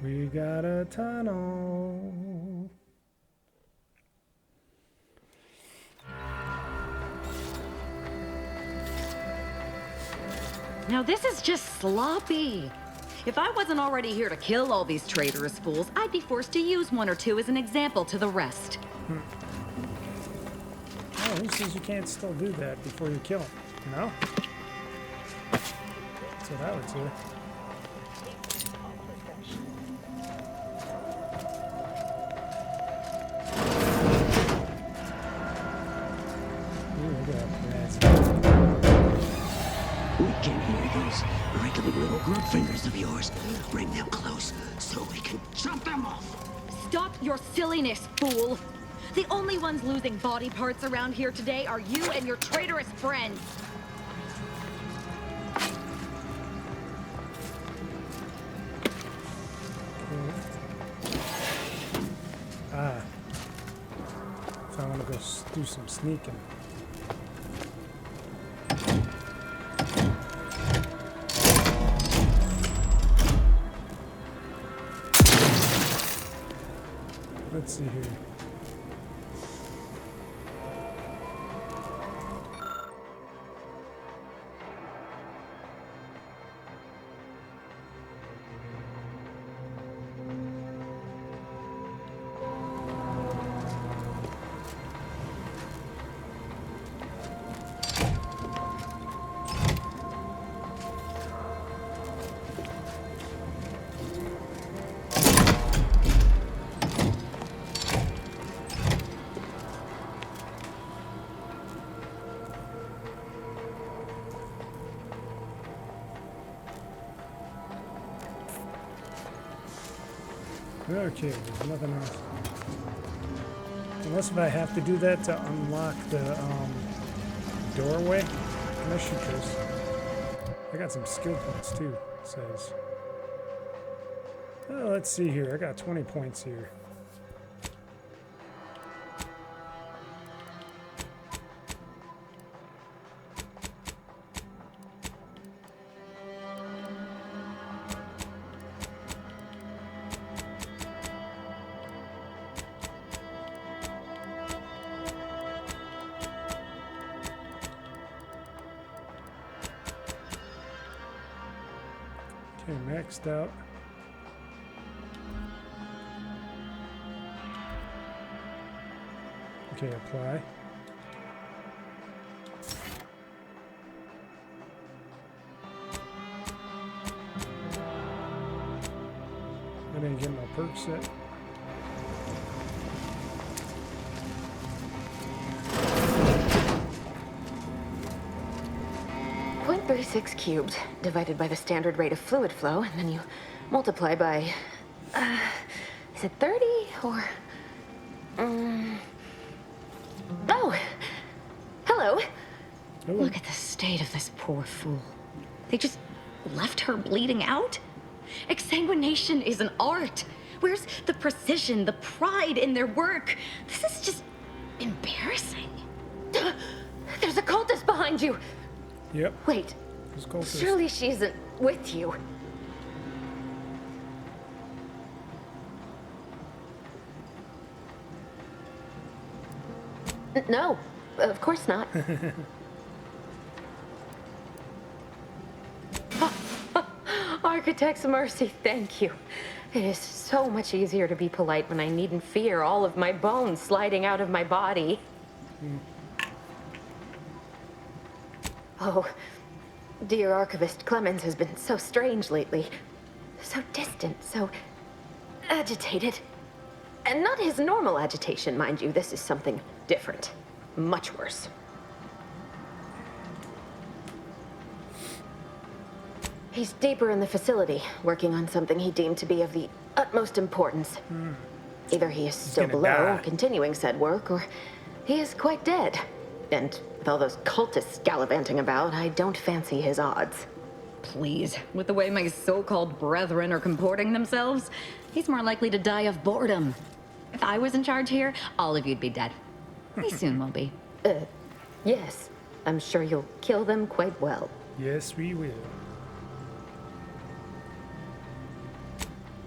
We got a tunnel. Now this is just sloppy. If I wasn't already here to kill all these traitorous fools, I'd be forced to use one or two as an example to the rest. Oh, who says you can't still do that before you kill them? You know? That's what I would say. We can hear those wriggling little group fingers of yours. Bring them close so we can chop them off. Stop your silliness, fool! The only ones losing body parts around here today are you and your traitorous friends. So I want to go do some sneaking. Let's see here. Okay, there's nothing else. Unless if I have to do that to unlock the doorway. Can I shoot this? I got some skill points too, it says. Oh, let's see here. I got 20 points here. Okay, maxed out. Okay, apply. I didn't get my perks yet. .36 cubed divided by the standard rate of fluid flow, and then you multiply by, is it 30 or? Oh, hello. Hello. Look at the state of this poor fool. They just left her bleeding out? Exsanguination is an art. Where's the precision, the pride in their work? This is just embarrassing. There's a cultist behind you. Yep. Wait, surely she isn't with you. No, of course not. Architect's mercy, thank you. It is so much easier to be polite when I needn't fear all of my bones sliding out of my body. Oh, dear Archivist Clemens has been so strange lately. So distant, so agitated. And not his normal agitation, mind you. This is something different. Much worse. He's deeper in the facility, working on something he deemed to be of the utmost importance. Either he is still below, continuing said work, or he is quite dead. And with all those cultists gallivanting about, I don't fancy his odds. Please, with the way my so-called brethren are comporting themselves, he's more likely to die of boredom. If I was in charge here, all of you'd be dead. We soon will be. Yes. I'm sure you'll kill them quite well. Yes, we will.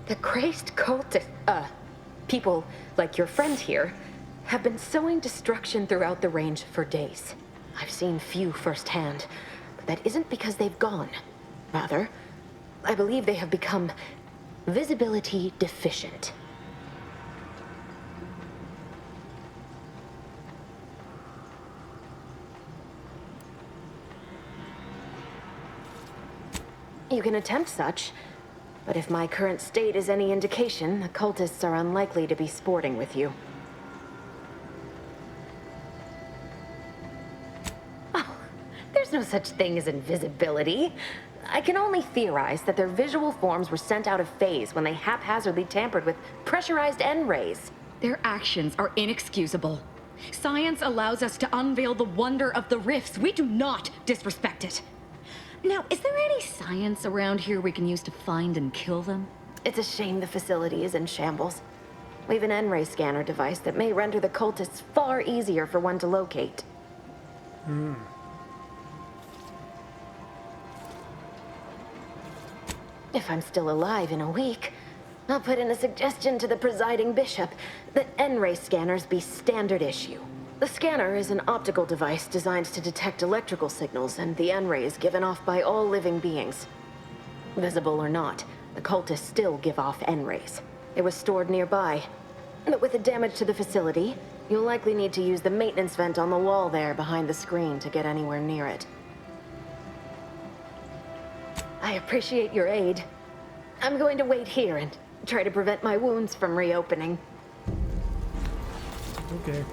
The crazed cultist, people like your friend here, have been sowing destruction throughout the range for days. I've seen few firsthand, but that isn't because they've gone. Rather, I believe they have become visibility deficient. You can attempt such, but if my current state is any indication, the cultists are unlikely to be sporting with you. Oh, there's no such thing as invisibility. I can only theorize that their visual forms were sent out of phase when they haphazardly tampered with pressurized N-rays. Their actions are inexcusable. Science allows us to unveil the wonder of the rifts. We do not disrespect it. Now, is there any science around here we can use to find and kill them? It's a shame the facility is in shambles. We've an N-ray scanner device that may render the cultists far easier for one to locate. If I'm still alive in a week, I'll put in a suggestion to the presiding bishop that N-ray scanners be standard issue. The scanner is an optical device designed to detect electrical signals and the N-rays given off by all living beings. Visible or not, the cultists still give off N-rays. It was stored nearby. But with the damage to the facility, you'll likely need to use the maintenance vent on the wall there behind the screen to get anywhere near it. I appreciate your aid. I'm going to wait here and try to prevent my wounds from reopening. Okay.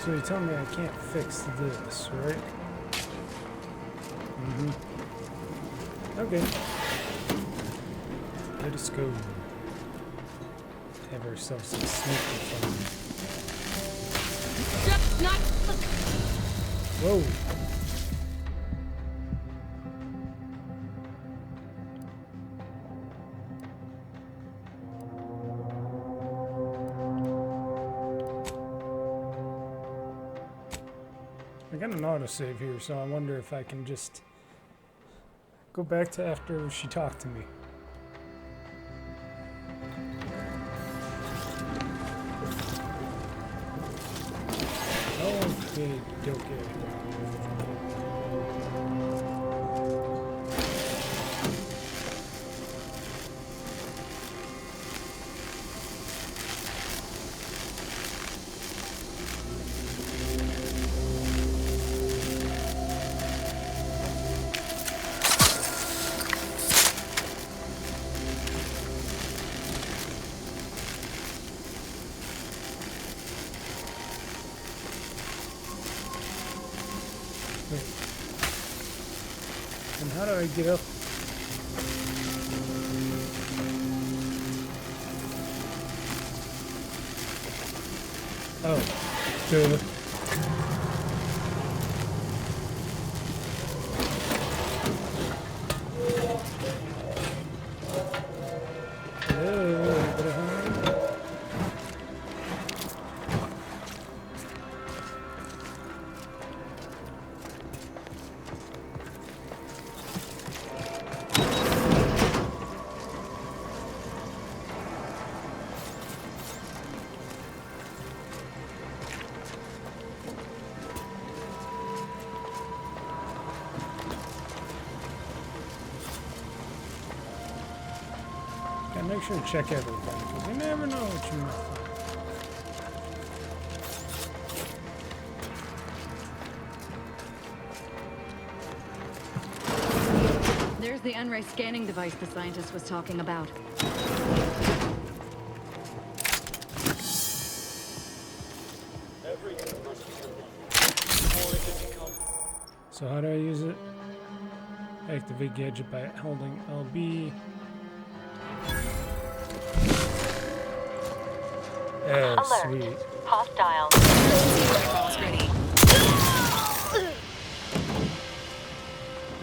So you tell me I can't fix this, right? Okay. Let us go. Have ourselves some sneaky fun. Whoa. I got an autosave here, so I wonder if I can just go back to after she talked to me. Okay, okay. And how do I get up? Oh, duh. Make sure to check everything, because you never know what you might find. There's the N-ray scanning device the scientist was talking about. So how do I use it? Activate gadget by holding LB. Oh, sweet. Hostile.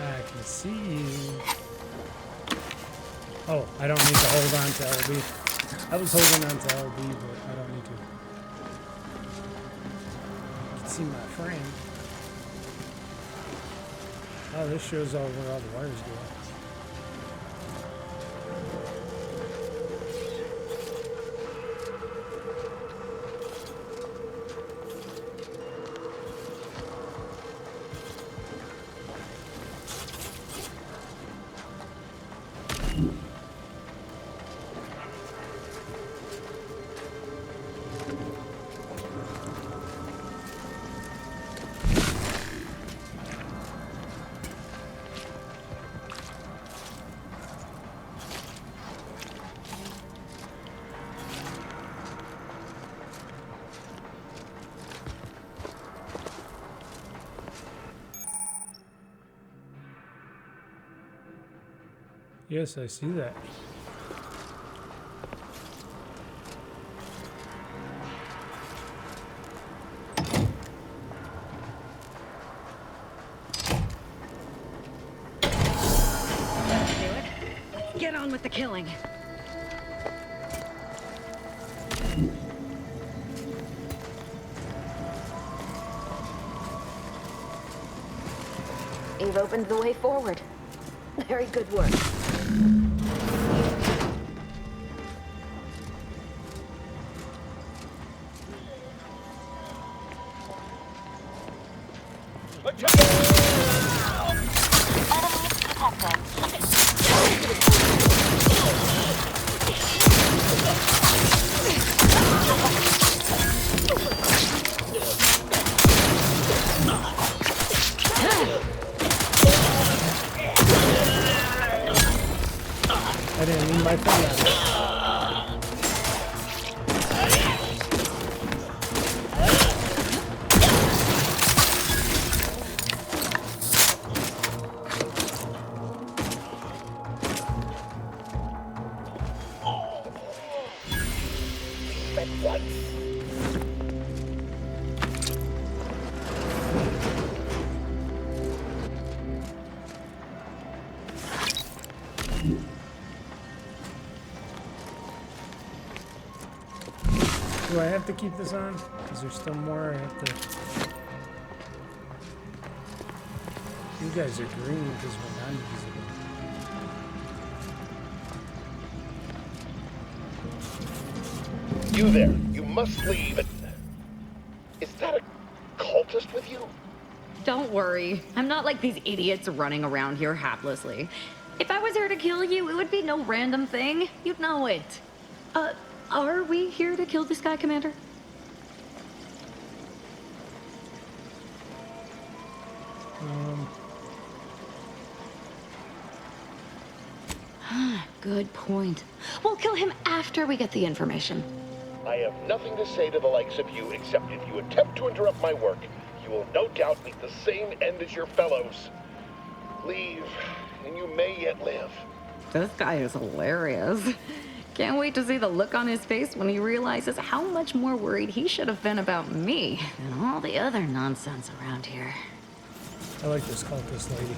I can see you. Oh, I don't need to hold on to LB. I was holding on to LB, but I don't need to. I can see my frame. Oh, this shows all where all the wires go. Yes, I see that. Get on with the killing. You've opened the way forward. Very good work. I didn't mean my thing out. at once. Do I have to keep this on? Is there still more I have to... You guys are green because we're not using it. You there, you must leave. Is that a cultist with you? Don't worry. I'm not like these idiots running around here haplessly. If I was here to kill you, it would be no random thing. You'd know it. Are we here to kill this guy, Commander? Good point. We'll kill him after we get the information. I have nothing to say to the likes of you, except if you attempt to interrupt my work, you will no doubt meet the same end as your fellows. Leave, and you may yet live. This guy is hilarious. Can't wait to see the look on his face when he realizes how much more worried he should have been about me and all the other nonsense around here. I like this cultist lady.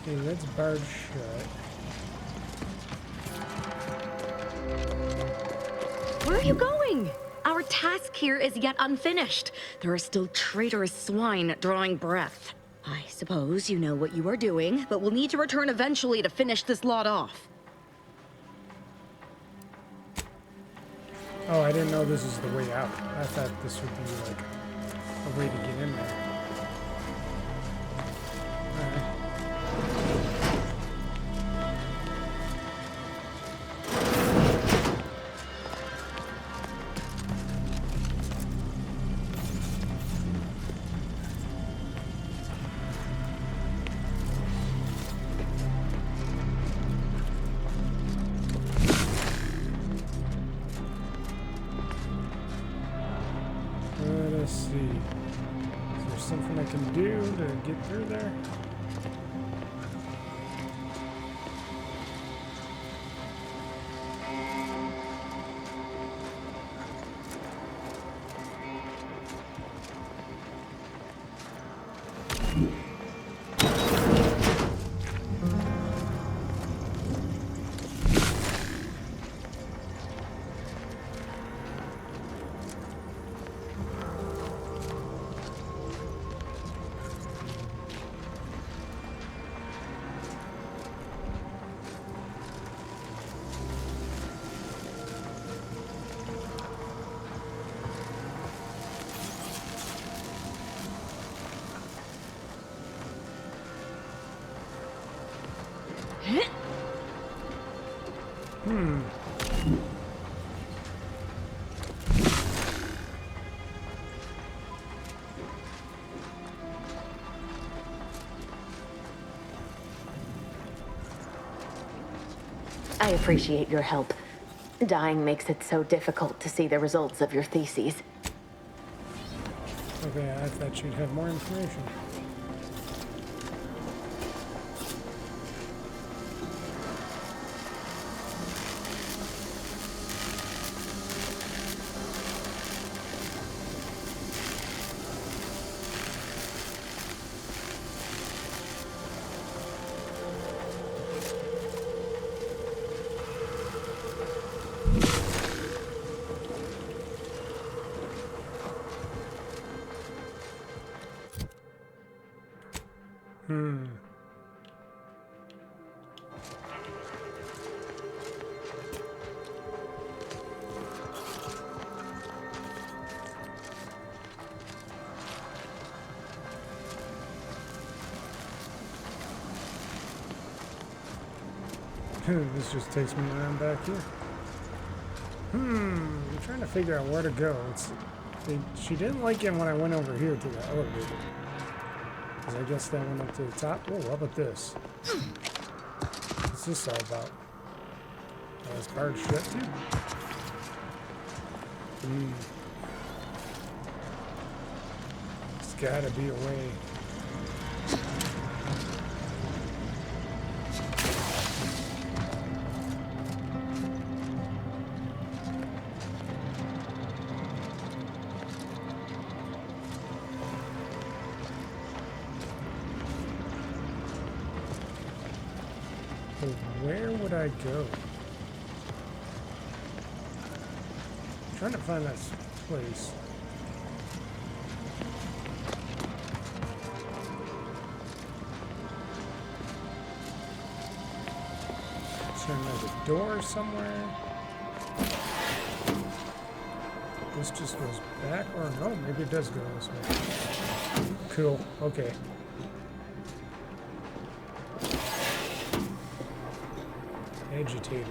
Okay, that's barred shut. Where are you going? Our task here is yet unfinished. There are still traitorous swine drawing breath. I suppose you know what you are doing, but we'll need to return eventually to finish this lot off. Oh, I didn't know this was the way out. I thought this would be like a way to get in there. Alright. Let's see. Is there something I can do to get through there? I appreciate your help. Dying makes it so difficult to see the results of your theses. Okay, I thought you'd have more information. This just takes me around back here. I'm trying to figure out where to go. She didn't like it when I went over here to the elevator. Because I guess that went up to the top. Oh, how about this? What's this all about? Oh, it's barred shut too. gotta be a way. But where would I go? I'm trying to find this place. Turn there's a door somewhere. This just goes back, or no, maybe it does go this way. Cool, okay. Agitator.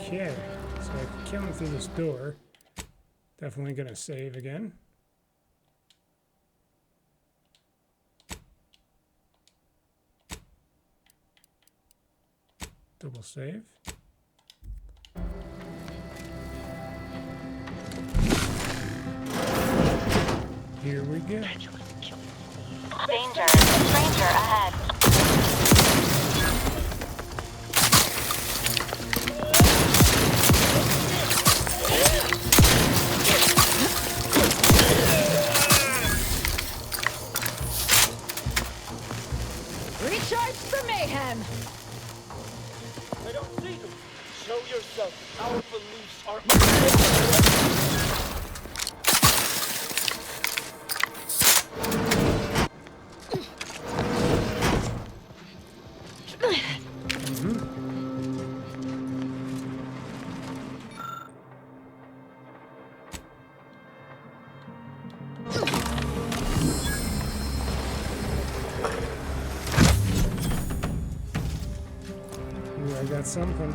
Okay, so I came through this door. Definitely gonna save again. Double save. Here we go. Danger. Stranger ahead. Recharge for mayhem! I don't see them. Show yourself. Our beliefs are Ooh, I got something.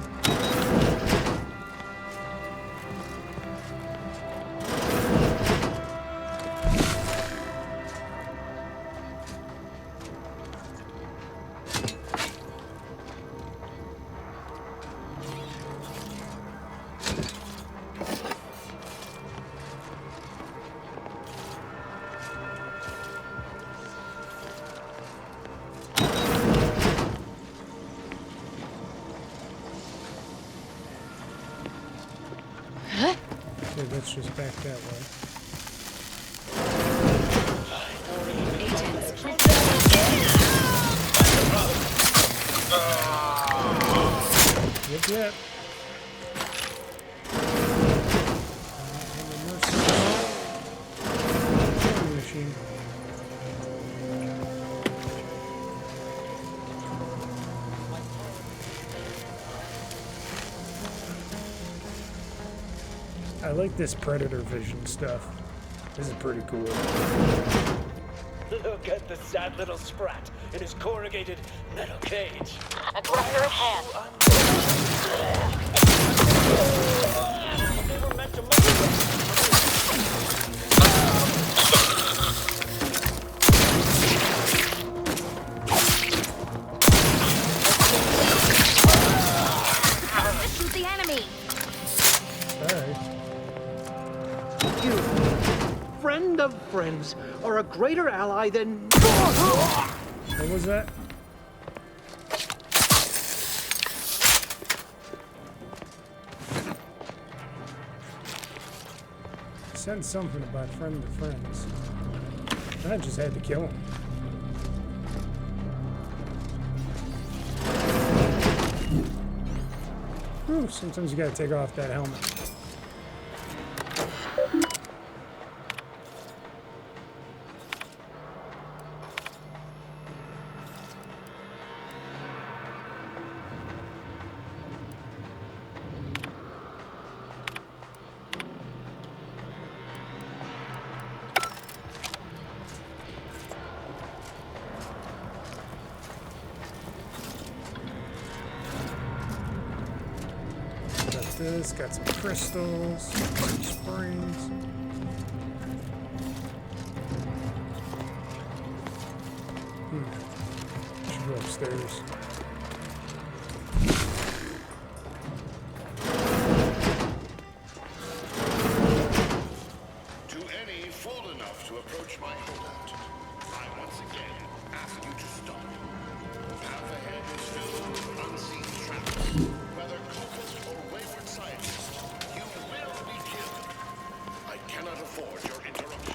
Okay, let's just back that way. Yep, yep. Machine. I like this predator vision stuff. This is pretty cool. Look at the sad little sprat in his corrugated metal cage. Aggressor at hand. They were meant to Shoot the enemy! Alright. You, friend of friends, are a greater ally than... What was that? Said something about friend of friends. I just had to kill him. Whew, sometimes you gotta take off that helmet. this? Got some crystals, some springs. Should go upstairs. To any fool enough to approach my hideout, I once again ask you to stop. Path ahead is filled with unseen traps. Whether cultist or wayward scientist, you will be killed. I cannot afford your interruption.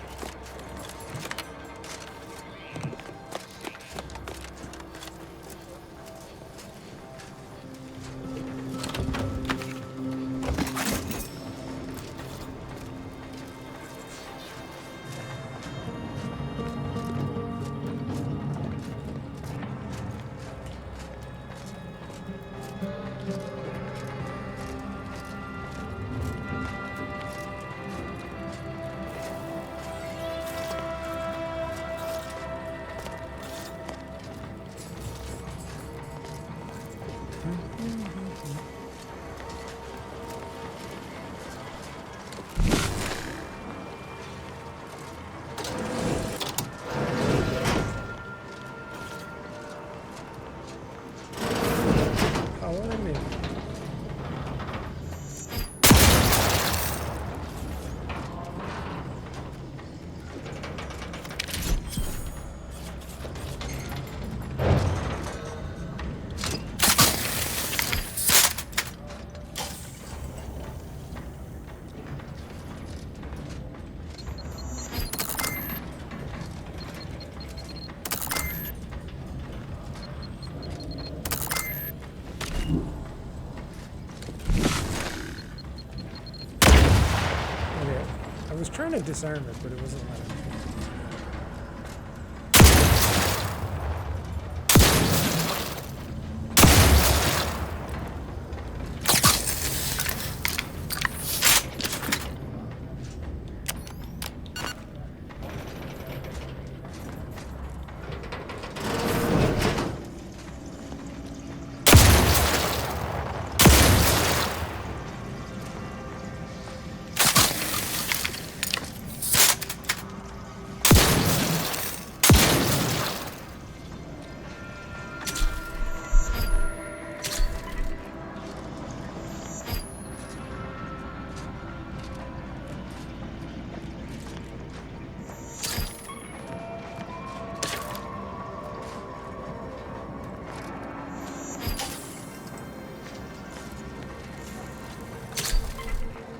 I was trying to disarm it, but it wasn't letting me.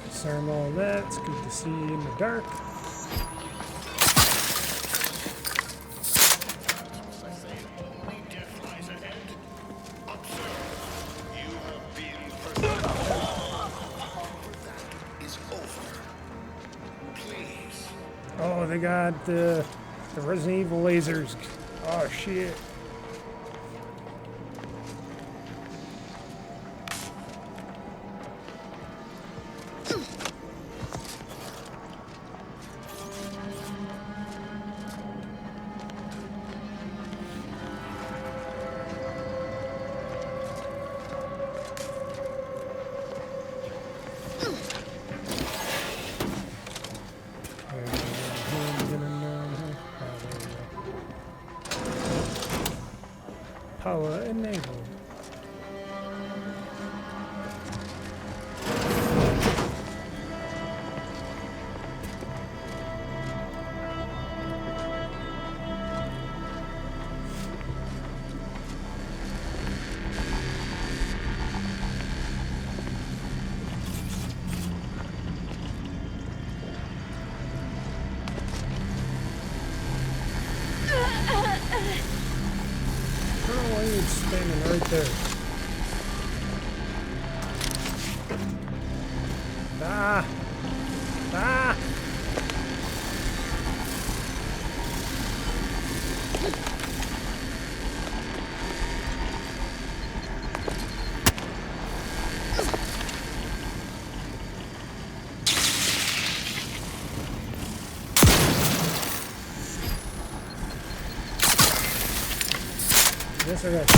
Disarm all that. It's good to see in the dark. Oh, they got the Resident Evil lasers. Oh shit. Power enabled. Standing right there. Ah! Ah! Yes, I got you.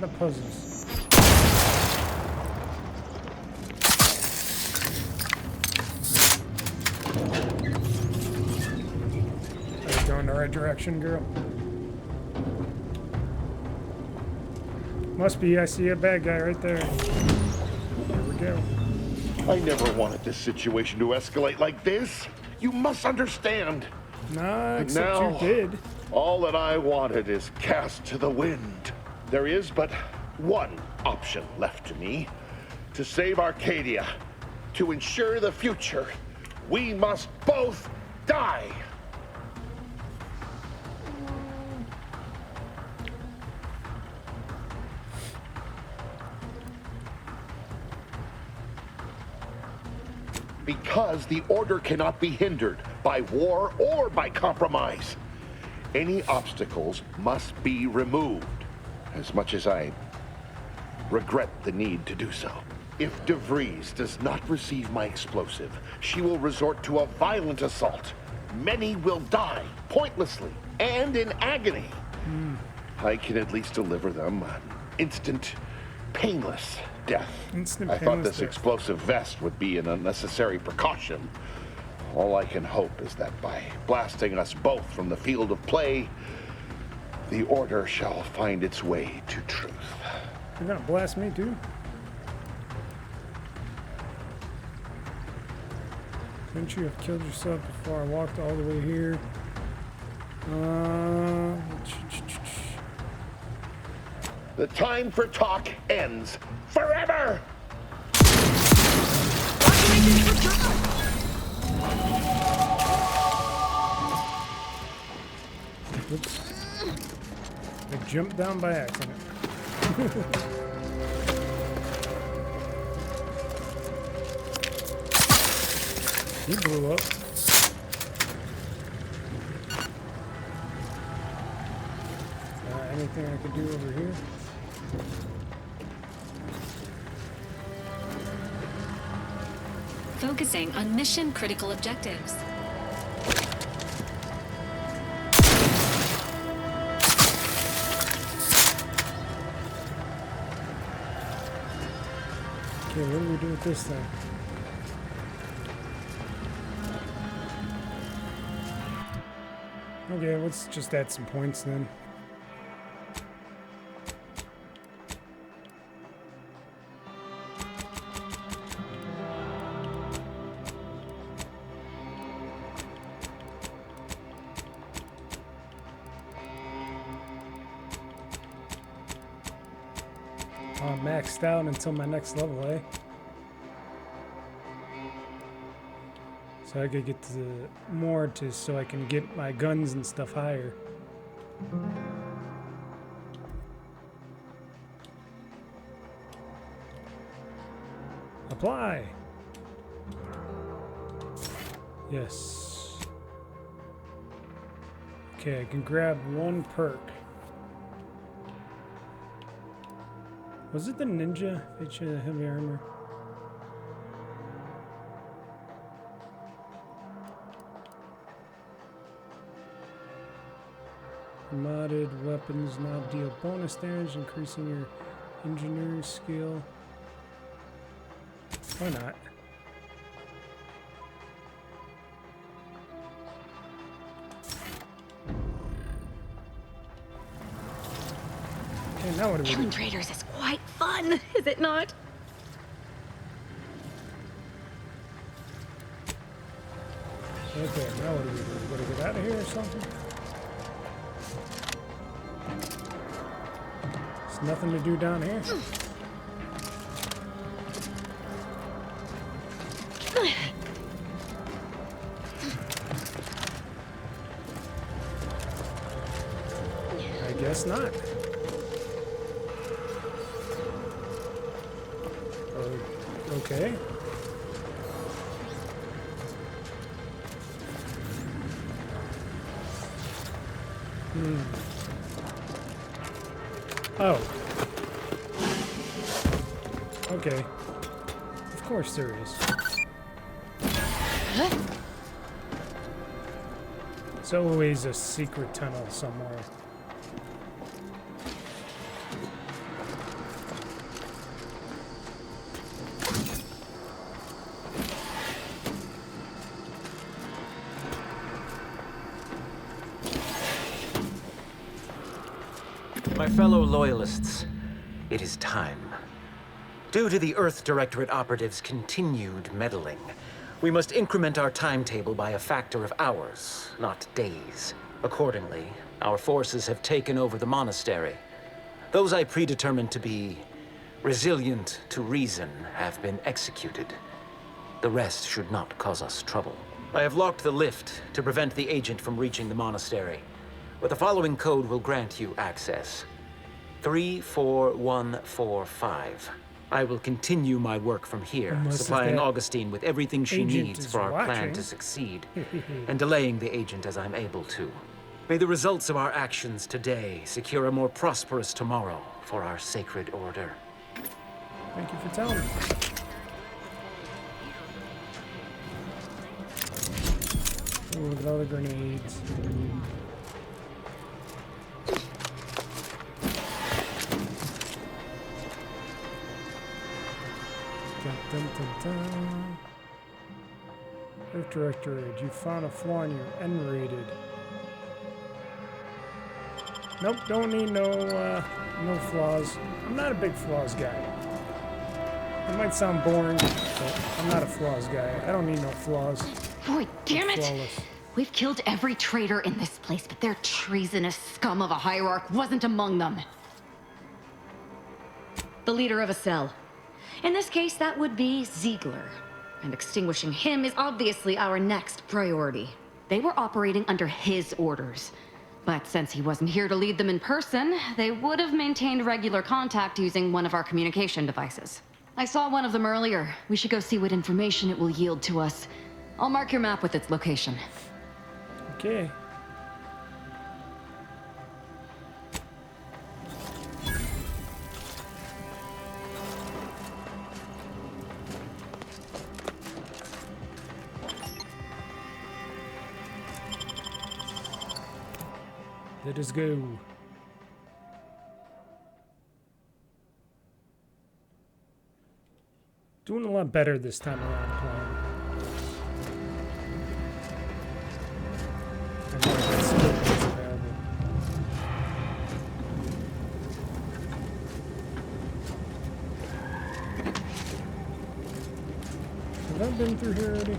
lot of puzzles. Are you going the right direction, girl? Must be. I see a bad guy right there. There we go. I never wanted this situation to escalate like this. You must understand. Nah, except you did. All that I wanted is cast to the wind. There is but one option left to me. To save Arcadia, to ensure the future, we must both die. Because the order cannot be hindered by war or by compromise. Any obstacles must be removed, as much as I regret the need to do so. If DeVries does not receive my explosive, she will resort to a violent assault. Many will die, pointlessly, and in agony. I can at least deliver them an instant, painless death. I thought this explosive vest would be an unnecessary precaution. All I can hope is that by blasting us both from the field of play, the order shall find its way to truth. You're gonna blast me too? Couldn't you have killed yourself before I walked all the way here? The time for talk ends forever! Oops. I jumped down by accident. He blew up. Anything I could do over here? Focusing on mission critical objectives. Okay, what do we do with this thing? Okay, let's just add some points then. Maxed out until my next level, eh? So I could get to more to so I can get my guns and stuff higher. Apply. Yes. Okay, I can grab one perk. Was it the ninja feature the heavy armor? Modded weapons now deal bonus damage, increasing your engineering skill. Why not? Okay, now what do we Killing do? traitors is quite fun, is it not? Okay, now what do we do? We gotta get out of here or something? There's nothing to do down here. I guess not. Okay. Oh. Okay. Of course there is. There's always a secret tunnel somewhere. My fellow loyalists, it is time. Due to the Earth Directorate operatives' continued meddling, we must increment our timetable by a factor of hours, not days. Accordingly, our forces have taken over the monastery. Those I predetermined to be resilient to reason have been executed. The rest should not cause us trouble. I have locked the lift to prevent the agent from reaching the monastery, but the following code will grant you access. 34145. I will continue my work from here, Unless supplying that Augustine with everything she agent needs is for our plan watching. to succeed, and delaying the agent as I'm able to. May the results of our actions today secure a more prosperous tomorrow for our sacred order. Thank you for telling me. Oh, look at all the grenades. Dun, dun, dun, dun. Earth Directorate, you found a flaw in your N-rated. Nope, don't need no flaws. I'm not a big flaws guy. It might sound boring, but I'm not a flaws guy. I don't need no flaws. Boy, damn I'm it! flawless. We've killed every traitor in this place, but their treasonous scum of a hierarch wasn't among them. The leader of a cell. In this case, that would be Ziegler. And extinguishing him is obviously our next priority. They were operating under his orders. But since he wasn't here to lead them in person, they would have maintained regular contact using one of our communication devices. I saw one of them earlier. We should go see what information it will yield to us. I'll mark your map with its location. Okay. Let us go. Doing a lot better this time around playing. I know that skill is available. Have I been through here already?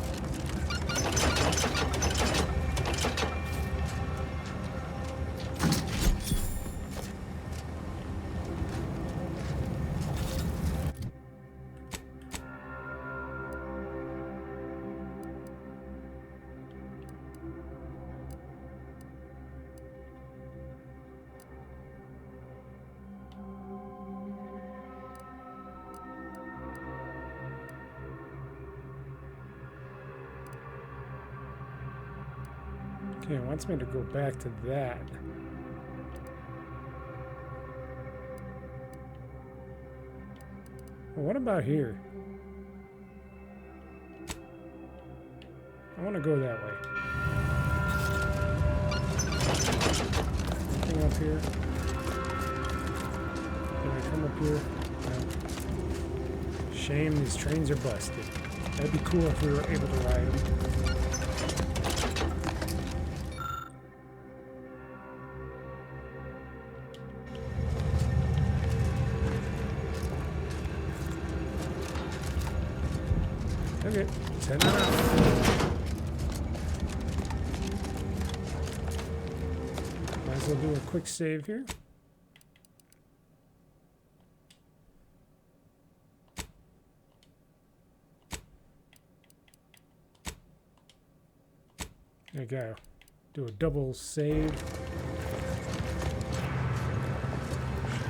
Okay, it wants me to go back to that. Well, what about here? I want to go that way. Anything up here? Can I come up here? No. Shame these trains are busted. That'd be cool if we were able to ride them. Okay, 10 out. Might as well do a quick save here. There you go. Do a double save.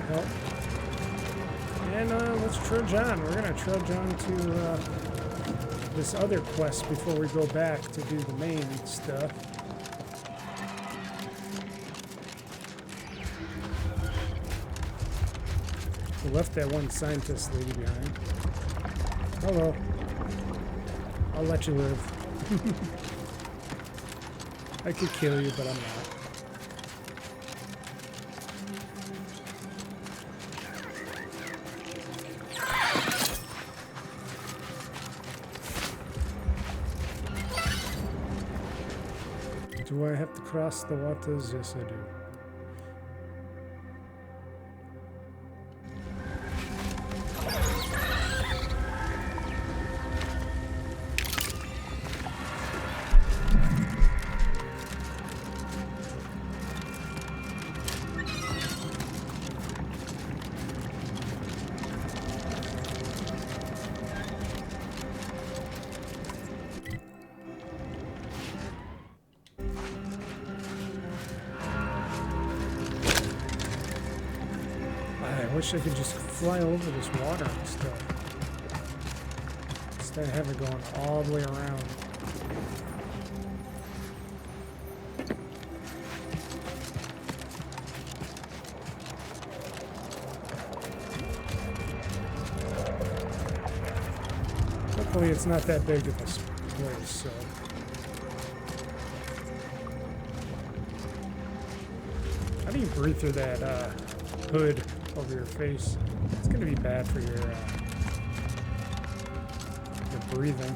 Help. And let's trudge on. We're gonna trudge on to this other quest before we go back to do the main stuff. We left that one scientist lady behind. Hello. I'll let you live. I could kill you, but I'm not. Do I have to cross the waters? Yes, I do. I wish I could just fly over this water and stuff. Instead of having it going all the way around. Hopefully it's not that big of a place, so. How do you breathe through that hood over your face? It's gonna be bad for your breathing.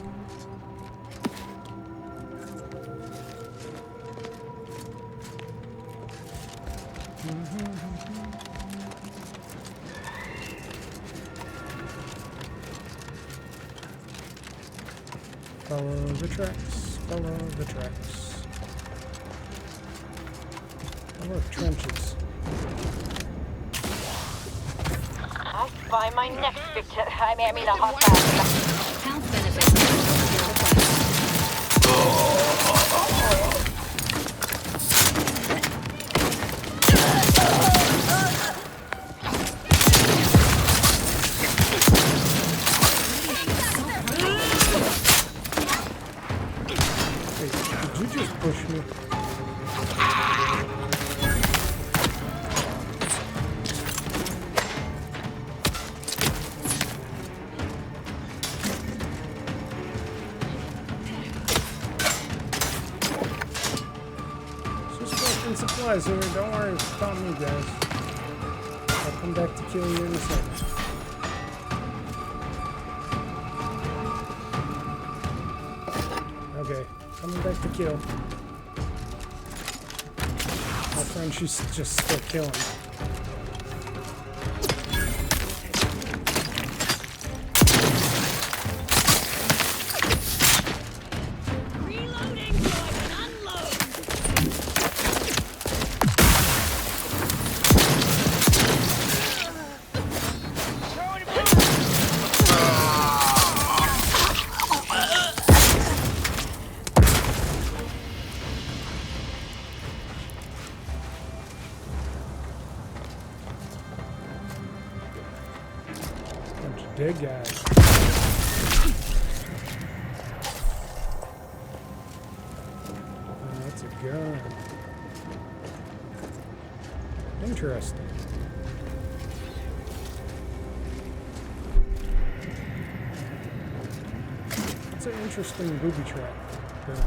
Follow the tracks, follow the tracks. Follow the trenches. I spy my next victim. I mean a hostile. Health benefits. Did you just push me? Supplies here, don't worry about me, guys. I'll come back to kill you in a second. Okay, coming back to kill. My friend, she's just still killing. Big guys. Oh, that's a gun. Interesting. It's an interesting booby trap gun.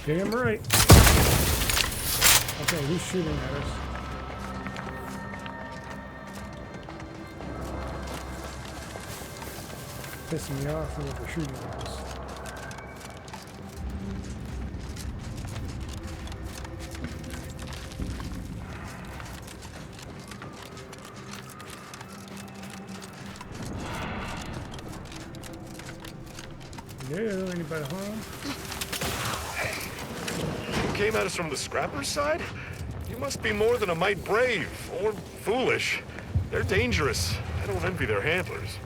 Damn right. Okay, who's shooting at us? Pissing me off whoever shooting at us. Hello, anybody home? You came at us from the scrappers' side? You must be more than a mite brave, or foolish. They're dangerous. I don't envy their handlers.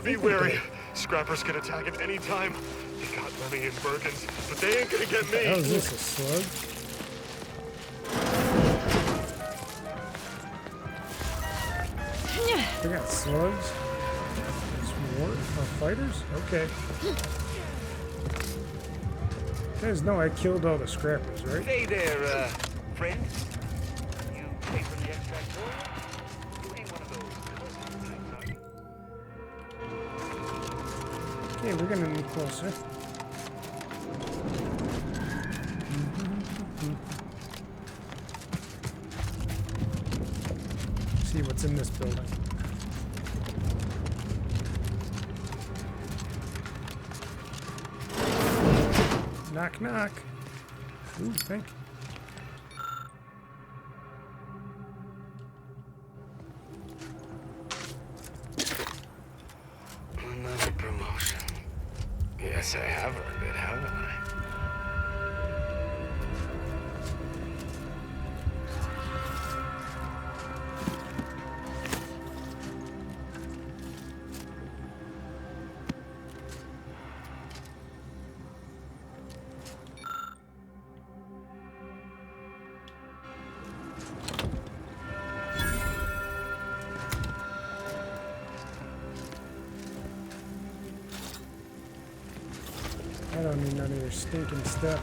Be wary. Scrappers can attack at any time. They got Lemmy and Birkins, but they ain't gonna get me. How is this, a slug? They got slugs? Fighters? Okay. You guys know I killed all the scrappers, right? Hey there, friend. You came from the extract door? You ain't one of those. Okay, we're gonna move closer. See what's in this building. Knock, knock. Ooh, thank you. Another promotion. Yes, I have earned it, haven't I? I don't need none of your stinking stuff.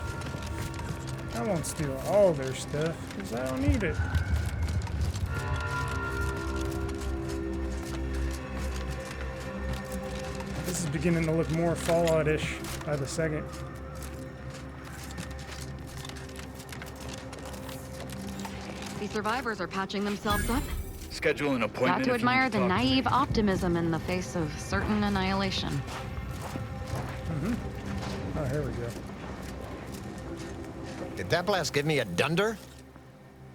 I won't steal all their stuff, because I don't need it. This is beginning to look more Fallout-ish by the second. The survivors are patching themselves up. Schedule an appointment. Got to if you admire need to the talk to me. naive optimism in the face of certain annihilation. Oh, here we go. Did that blast give me a dunder?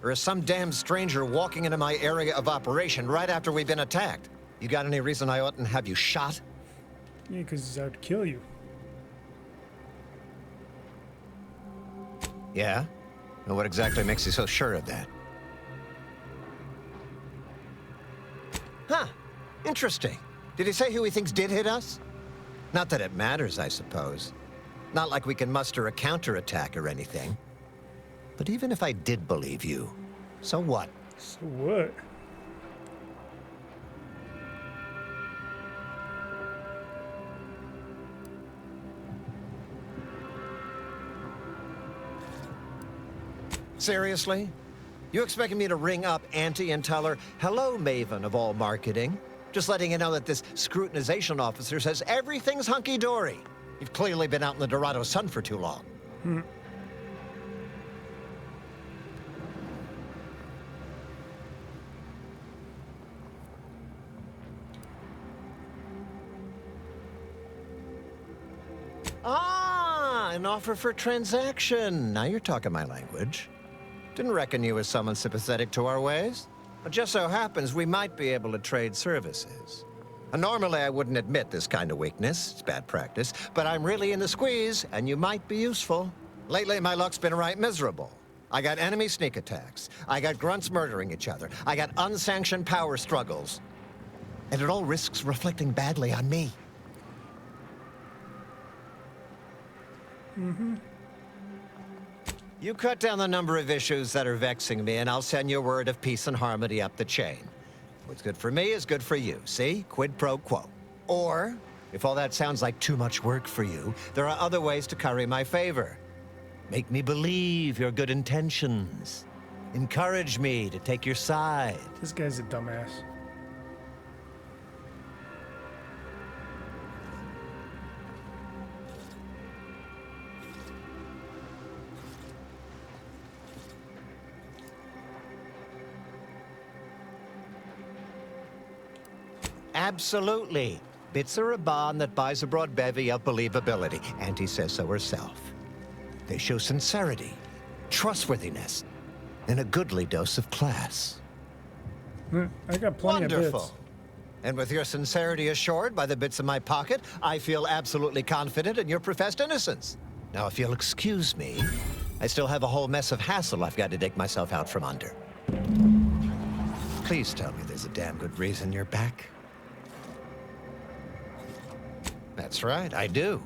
Or is some damn stranger walking into my area of operation right after we've been attacked? You got any reason I oughtn't have you shot? Yeah, because I'd kill you. Yeah? And what exactly makes you so sure of that? Huh. Interesting. Did he say who he thinks did hit us? Not that it matters, I suppose. Not like we can muster a counterattack or anything. But even if I did believe you, so what? So what? Seriously? You expecting me to ring up Auntie and tell her, hello, Maven of all marketing? Just letting you know that this scrutinization officer says everything's hunky-dory. You've clearly been out in the Dorado sun for too long. Ah, an offer for transaction. Now you're talking my language. Didn't reckon you was someone sympathetic to our ways. It just so happens we might be able to trade services. And normally I wouldn't admit this kind of weakness. It's bad practice. But I'm really in the squeeze, and you might be useful. Lately, my luck's been right miserable. I got enemy sneak attacks. I got grunts murdering each other. I got unsanctioned power struggles. And it all risks reflecting badly on me. You cut down the number of issues that are vexing me, and I'll send you word of peace and harmony up the chain. What's good for me is good for you, see? Quid pro quo. Or, if all that sounds like too much work for you, there are other ways to curry my favor. Make me believe your good intentions. Encourage me to take your side. This guy's a dumbass. Absolutely. Bits are a bond that buys a broad bevy of believability. Auntie says so herself. They show sincerity, trustworthiness, and a goodly dose of class. I got plenty of bits. Wonderful. And with your sincerity assured by the bits in my pocket, I feel absolutely confident in your professed innocence. Now, if you'll excuse me, I still have a whole mess of hassle I've got to dig myself out from under. Please tell me there's a damn good reason you're back. That's right, I do.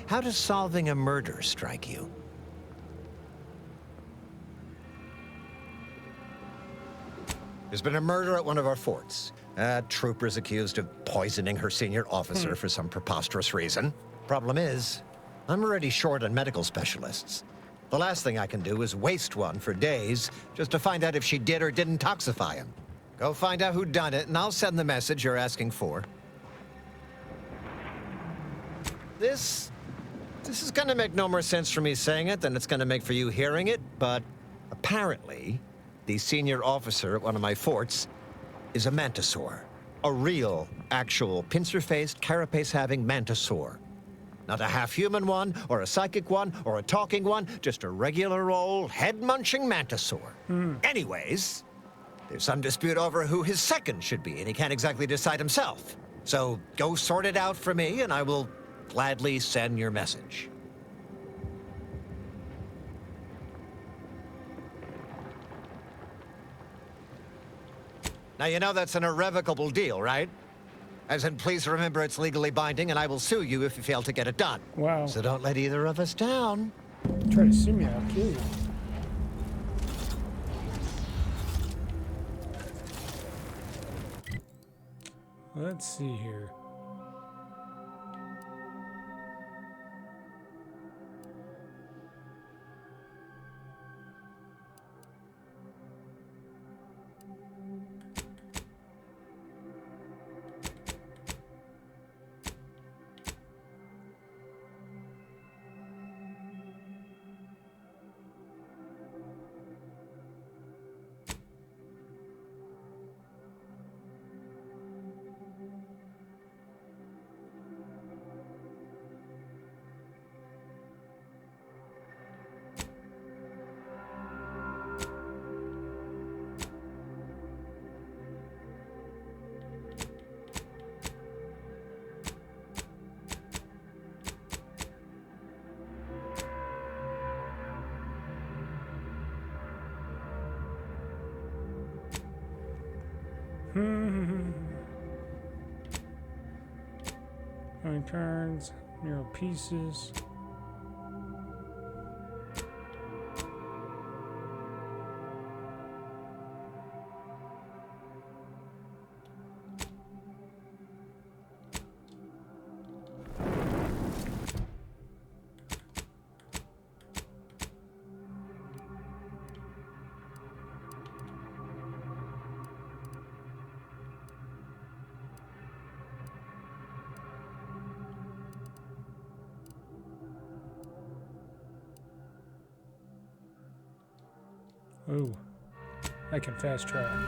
How does solving a murder strike you? There's been a murder at one of our forts. A trooper's accused of poisoning her senior officer for some preposterous reason. Problem is, I'm already short on medical specialists. The last thing I can do is waste one for days just to find out if she did or didn't toxify him. Go find out who done it, and I'll send the message you're asking for. This is gonna make no more sense for me saying it than it's gonna make for you hearing it, but apparently, the senior officer at one of my forts is a mantisaur. A real, actual, pincer-faced, carapace-having mantisaur. Not a half-human one, or a psychic one, or a talking one, just a regular old head-munching mantisaur. Anyways, there's some dispute over who his second should be, and he can't exactly decide himself. So go sort it out for me, and I will gladly send your message. Now, you know that's an irrevocable deal, right? As in, please remember it's legally binding, and I will sue you if you fail to get it done. Wow. So don't let either of us down. Try to sue me, I'll kill you. Let's see here. Nine turns, narrow pieces. Ooh, I can fast travel.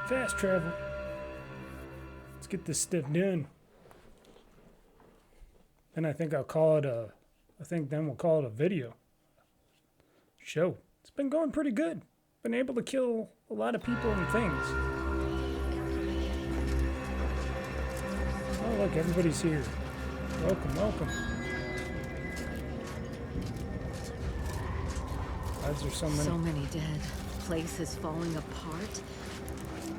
Fast travel. Let's get this stuff done. Then I think I'll call it a, then we'll call it a video show. It's been going pretty good. Been able to kill a lot of people and things. Oh, look, everybody's here. Welcome, welcome. So many dead. Places falling apart.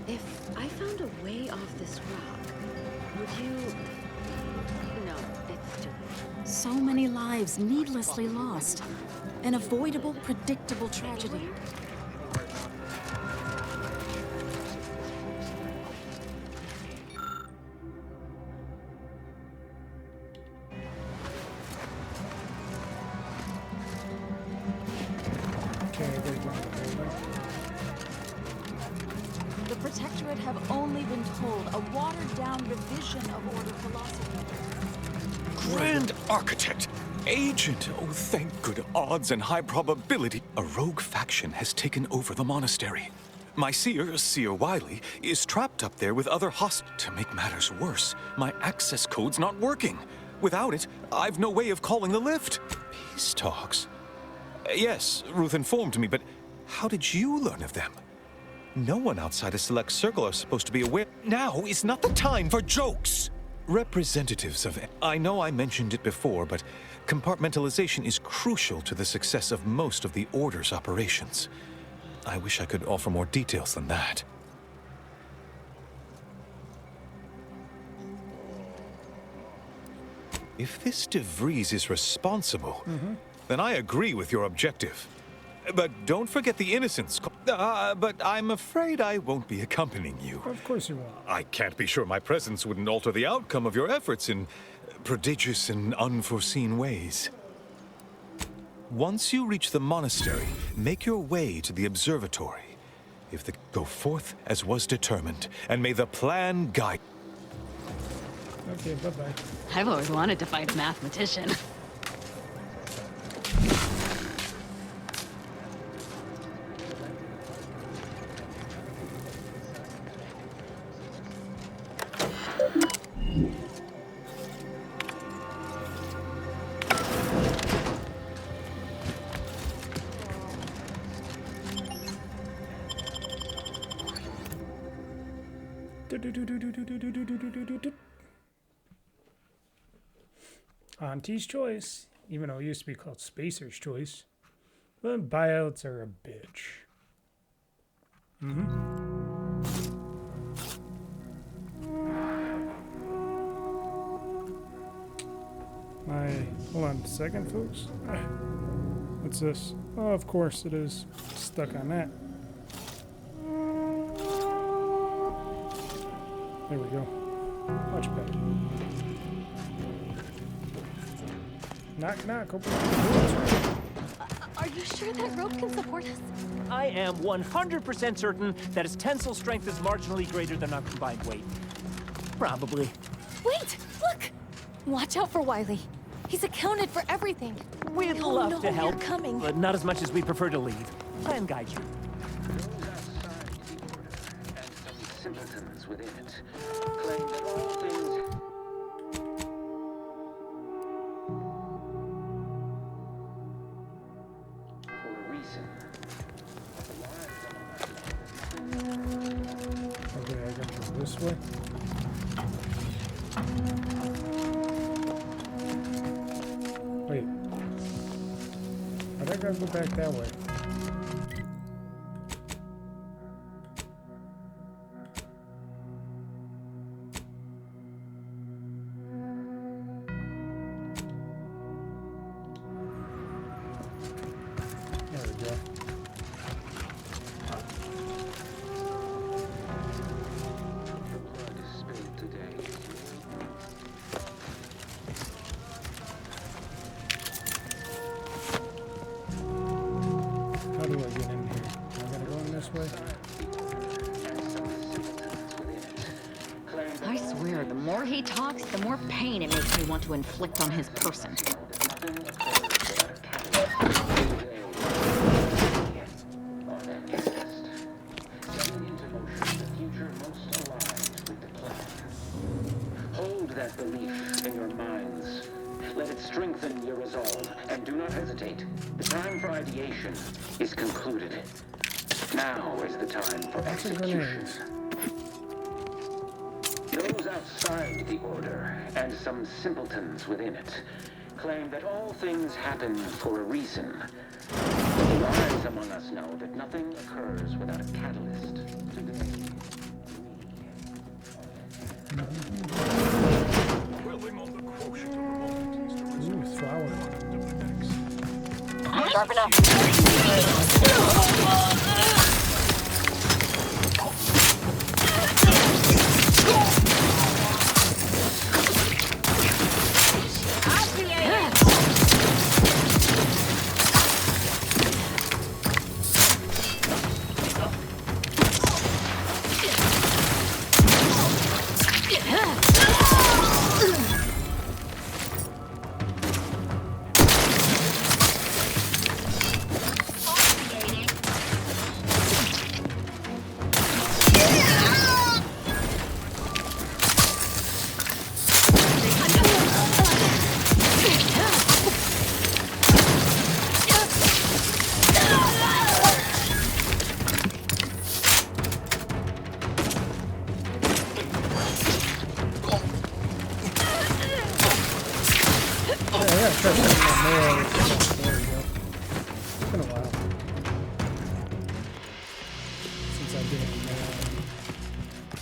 If I found a way off this rock, would you... No, it's too late. So many lives needlessly lost. An avoidable, predictable tragedy. The Protectorate have only been told a watered-down revision of Order philosophy. Grand Architect! Agent! Oh, thank good odds and high probability. A rogue faction has taken over the monastery. My Seer Wiley, is trapped up there with other hosts. To make matters worse, my access code's not working. Without it, I've no way of calling the lift. Peace talks? Yes, Ruth informed me, but how did you learn of them? No one outside a select circle are supposed to be aware. Now is not the time for jokes! Representatives of... I know I mentioned it before, but compartmentalization is crucial to the success of most of the Order's operations. I wish I could offer more details than that. If this De Vries is responsible, then I agree with your objective. But don't forget the innocents. But I'm afraid I won't be accompanying you. Of course you won't. I can't be sure my presence wouldn't alter the outcome of your efforts in prodigious and unforeseen ways. Once you reach the monastery, make your way to the observatory. Go forth as was determined, and may the plan guide. Okay, bye-bye. I've always wanted to fight a mathematician. Auntie's Choice, even though it used to be called Spacer's Choice. But buyouts are a bitch. Hold on a second, folks. What's this? Oh, of course it is. Stuck on that. There we go. Much better. Knock, knock. Open up the doors. Are you sure that rope can support us? I am 100% certain that its tensile strength is marginally greater than our combined weight. Probably. Wait! Look! Watch out for Wiley. He's accounted for everything. We'd love to help, you're coming. but not as much as we prefer to leave. Plan guide you. Simpletons within it claim that all things for a reason. Okay, I gotta go this way. Wait. I think I gotta go back that way. I swear, the more he talks, the more pain it makes me want to inflict on his person. Hold that belief in your minds. Let it strengthen your resolve, and do not hesitate. The time for ideation is concluded. Now is the time for execution. Those outside the Order, and some simpletons within it, claim that all things happen for a reason. The wise among us know that nothing occurs without a catalyst. Today, Sharp enough.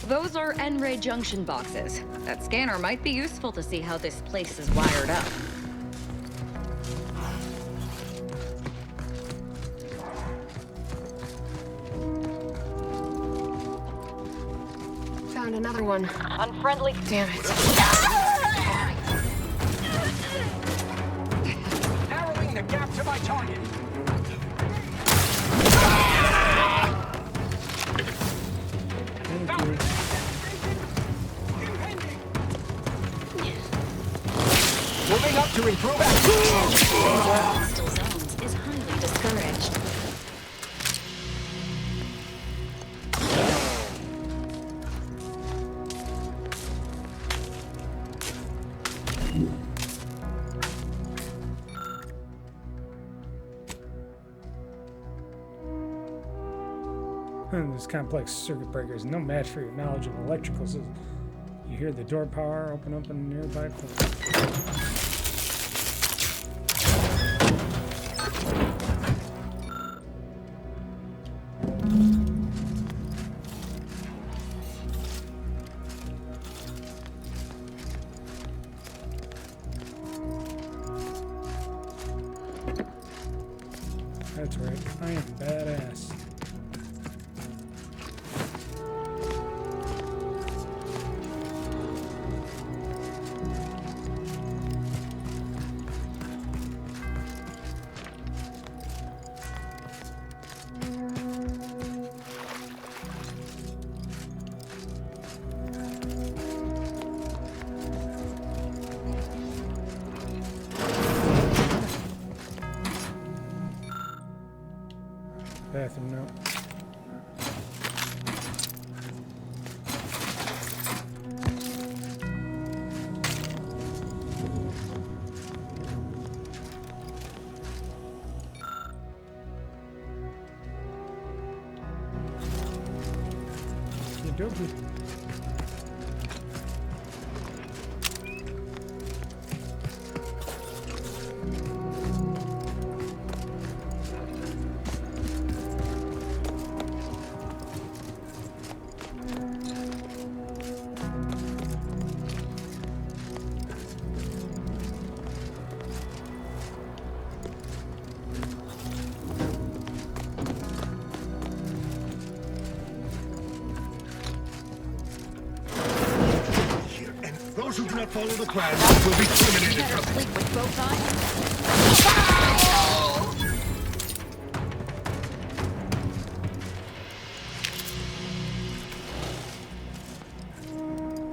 Those are N-ray junction boxes. That scanner might be useful to see how this place is wired up. Found another one. Unfriendly. Damn it. Narrowing the gap to my target. to improve Hostile zones is highly discouraged. This complex circuit breaker is no match for your knowledge of electrical systems. You hear the door power open up in a nearby corner. That's right, I am badass. Bathroom now. Okey-dokey. Those who do not follow the plan will be terminated. Sleep with both eyes.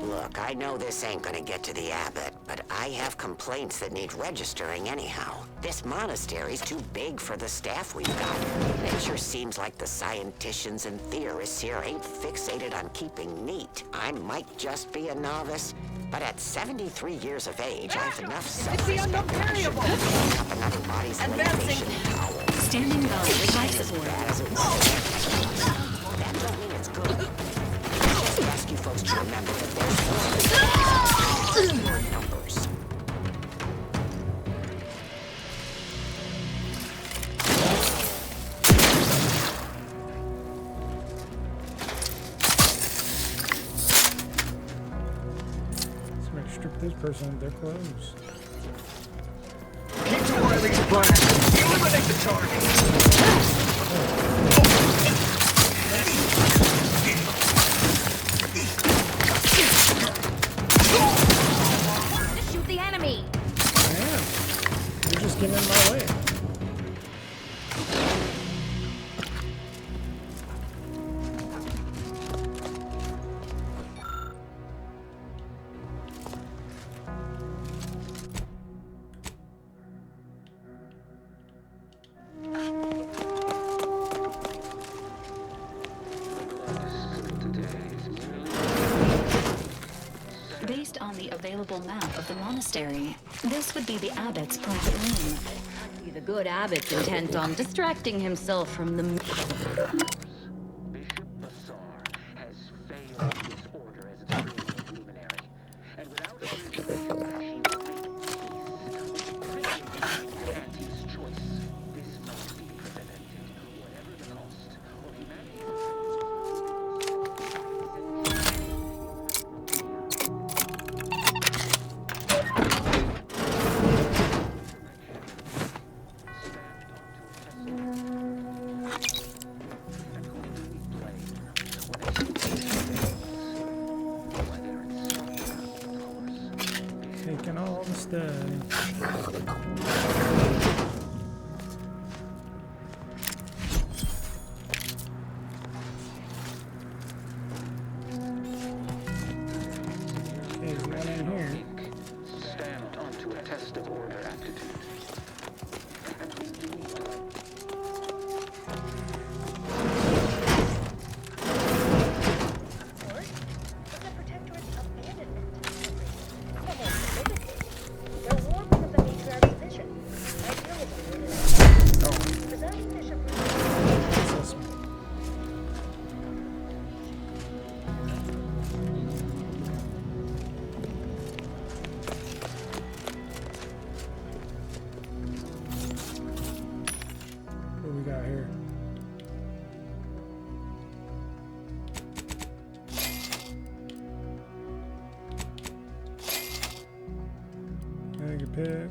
Look, I know this ain't gonna get to the abbot, but I have complaints that need registering anyhow. This monastery's too big for the staff we've got. It sure seems like the scienticians and theorists here ain't fixated on keeping neat. I might just be a novice, but at 73 years of age, I have enough self-respect to pick up another body's elimination towel. Standing by with life support. That don't mean it's good. Rescue folks to remember that there's more numbers. Somebody strip this person of their clothes. Keep to Riley's plan. Eliminate the target. Shoot the enemy. Damn. You're just getting in my way. Based on the available map of the monastery, this would be the abbot's private room. The good abbot's intent on distracting himself from the... Taking all the stuff. Stamped onto a test of order pick.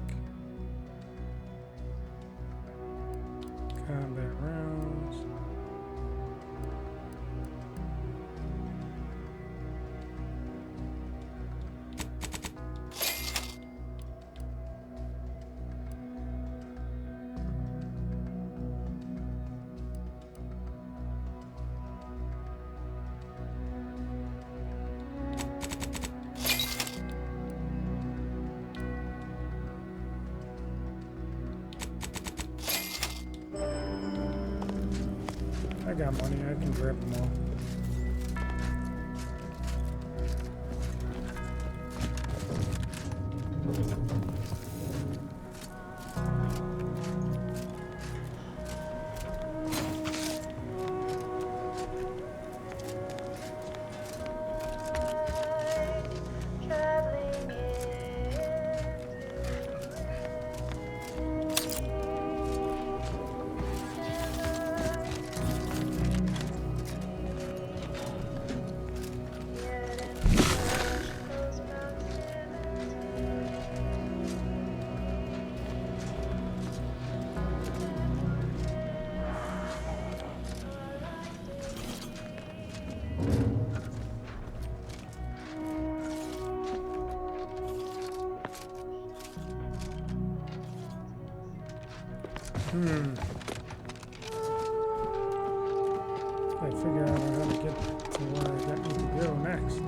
Combat rounds. I got money, I can grab them all. I figure out how to get to where I got need to go next.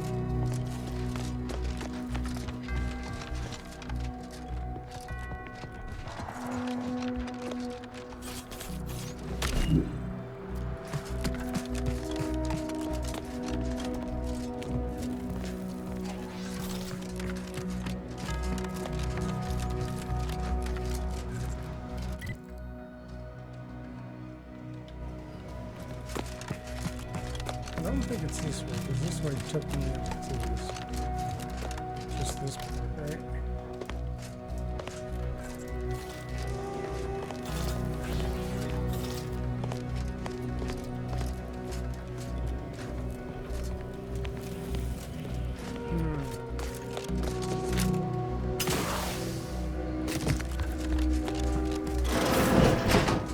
I don't think it's this way, because this way took me up to this. Just this part, right?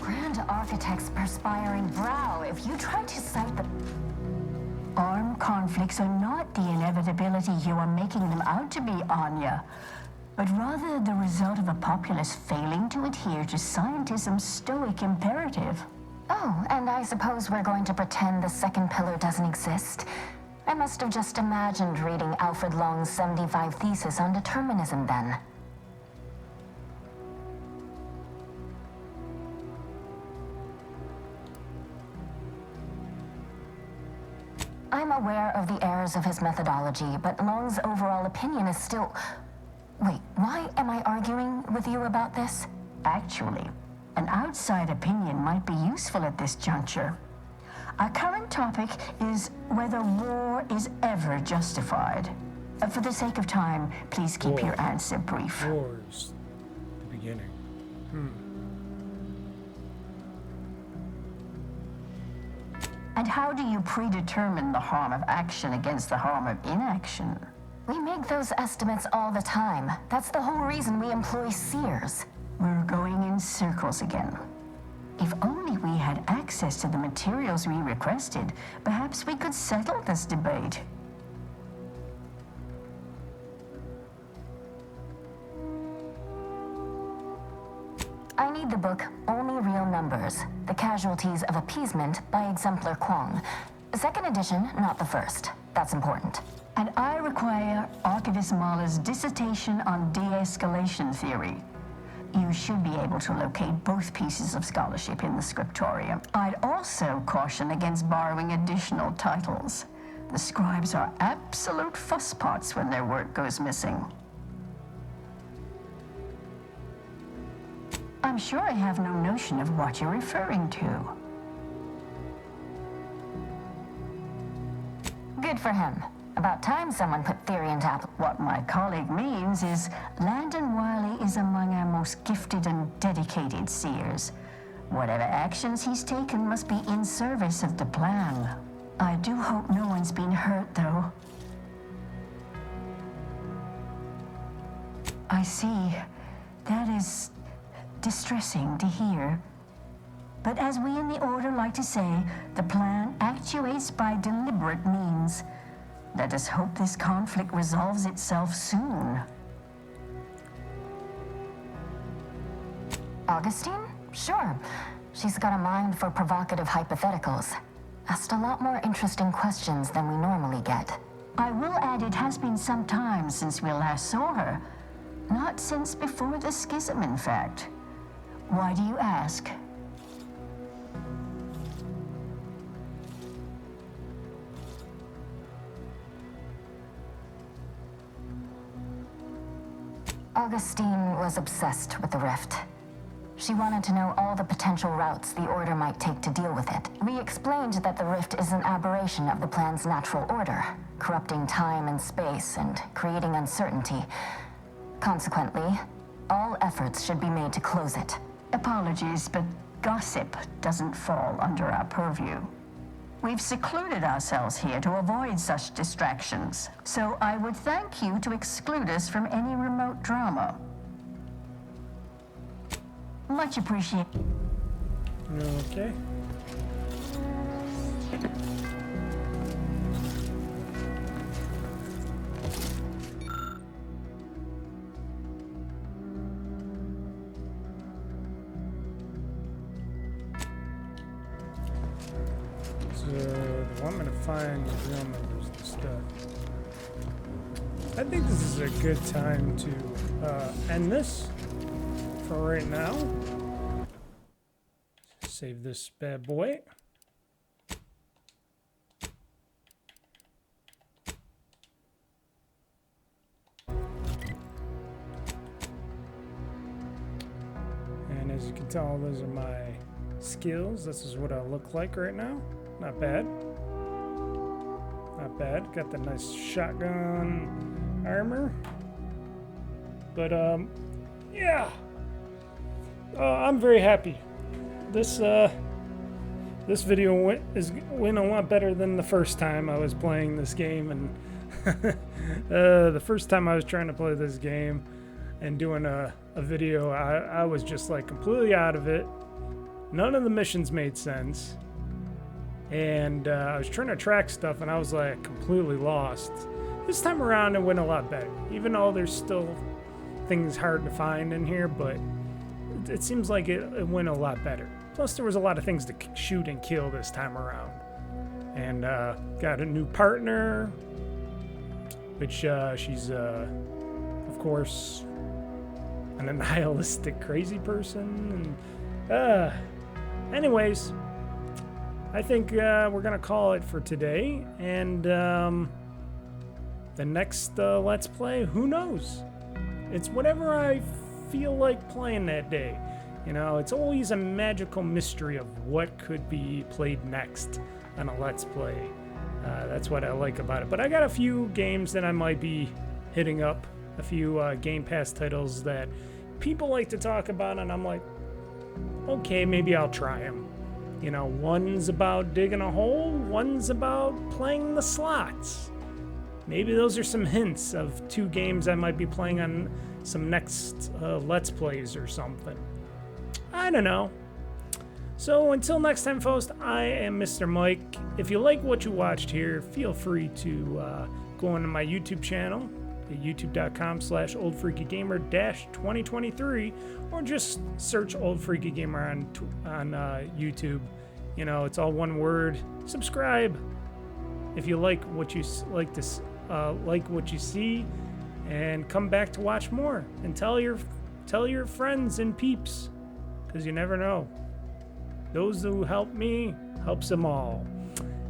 Grand Architect's perspiring brow, if you try to cite the... Armed conflicts are not the inevitability you are making them out to be, Anya, but rather the result of a populace failing to adhere to scientism's stoic imperative. Oh, and I suppose we're going to pretend the second pillar doesn't exist? I must have just imagined reading Alfred Long's 75 thesis on determinism then. I'm aware of the errors of his methodology, but Long's overall opinion is still... Wait, why am I arguing with you about this? Actually, an outside opinion might be useful at this juncture. Our current topic is whether war is ever justified. For the sake of time, please keep your answer brief. War's the beginning. And how do you predetermine the harm of action against the harm of inaction? We make those estimates all the time. That's the whole reason we employ seers. We're going in circles again. If only we had access to the materials we requested, perhaps we could settle this debate. I need the book Only Real Numbers, The Casualties of Appeasement by Exemplar Kwong. Second edition, not the first. That's important. And I require Archivist Mahler's dissertation on de-escalation theory. You should be able to locate both pieces of scholarship in the scriptorium. I'd also caution against borrowing additional titles. The scribes are absolute fusspots when their work goes missing. I'm sure I have no notion of what you're referring to. Good for him. About time someone put theory into application. What my colleague means is Landon Wiley is among our most gifted and dedicated seers. Whatever actions he's taken must be in service of the plan. I do hope no one's been hurt, though. I see. That is distressing to hear. But as we in the Order like to say, the plan actuates by deliberate means. Let us hope this conflict resolves itself soon. Augustine? Sure. She's got a mind for provocative hypotheticals. Asked a lot more interesting questions than we normally get. I will add it has been some time since we last saw her. Not since before the schism, in fact. Why do you ask? Augustine was obsessed with the rift. She wanted to know all the potential routes the Order might take to deal with it. We explained that the rift is an aberration of the plan's natural order, corrupting time and space and creating uncertainty. Consequently, all efforts should be made to close it. Apologies, but gossip doesn't fall under our purview. We've secluded ourselves here to avoid such distractions, so I would thank you to exclude us from any remote drama. Much appreciated. Okay. So, they want me to find the real numbers and stuff. I think this is a good time to end this for right now. Save this bad boy. And as you can tell, those are my skills. This is what I look like right now. Not bad. Not bad. Got the nice shotgun armor. But yeah. I'm very happy. This video went a lot better than the first time I was playing this game, and the first time I was trying to play this game and doing a video, I was just like completely out of it. None of the missions made sense, and I was trying to track stuff, and I was like completely lost. This time around, it went a lot better, even though there's still things hard to find in here, but it seems like it went a lot better. Plus, there was a lot of things to shoot and kill this time around. And got a new partner, which she's, of course, an nihilistic crazy person. And anyways, I think we're going to call it for today. And the next Let's Play, who knows? It's whatever I feel like playing that day. You know, it's always a magical mystery of what could be played next on a Let's Play. That's what I like about it. But I got a few games that I might be hitting up, a few Game Pass titles that people like to talk about, and I'm like, okay, maybe I'll try them. You know, one's about digging a hole, one's about playing the slots. Maybe those are some hints of two games I might be playing on some next Let's Plays or something. I don't know. So until next time, folks, I am Mr. Mike. If you like what you watched here, feel free to go onto my YouTube channel at youtube.com/OldFreakyGamer-2023, or just search OldFreakyGamer on YouTube. You know, it's all one word. Subscribe if you like what you like what you see, and come back to watch more. And tell your friends and peeps, because you never know. Those who help me helps them all.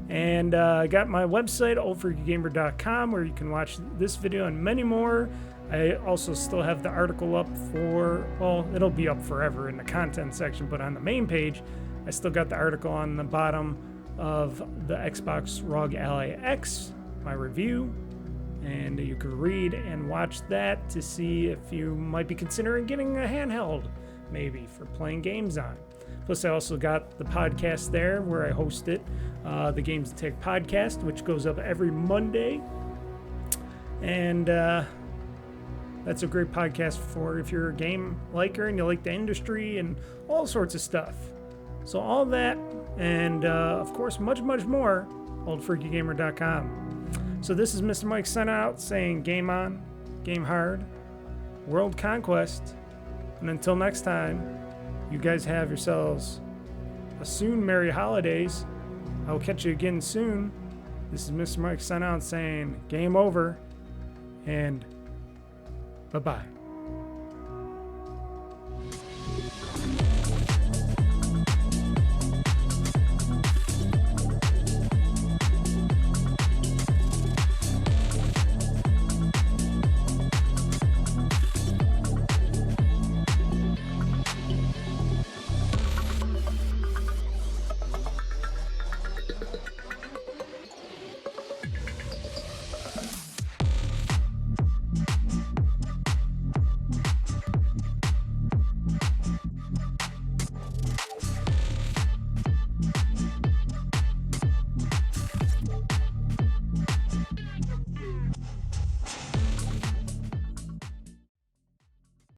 And I got my website, OldFreakyGamer.com, where you can watch this video and many more. I also still have the article up for, well, it'll be up forever in the content section, but on the main page, I still got the article on the bottom of the Xbox ROG Ally X, my review. And you can read and watch that to see if you might be considering getting a handheld, maybe, for playing games on. Plus, I also got the podcast there where I host it, the Games and Tech podcast, which goes up every Monday. And That's a great podcast for if you're a game liker and you like the industry and all sorts of stuff. So all that and, of course, much, much more, OldFreakyGamer.com. So this is Mr. Mike sent out saying game on, game hard, world conquest. And until next time, you guys have yourselves a soon merry holidays. I'll catch you again soon. This is Mr. Mike sent out saying game over and bye-bye.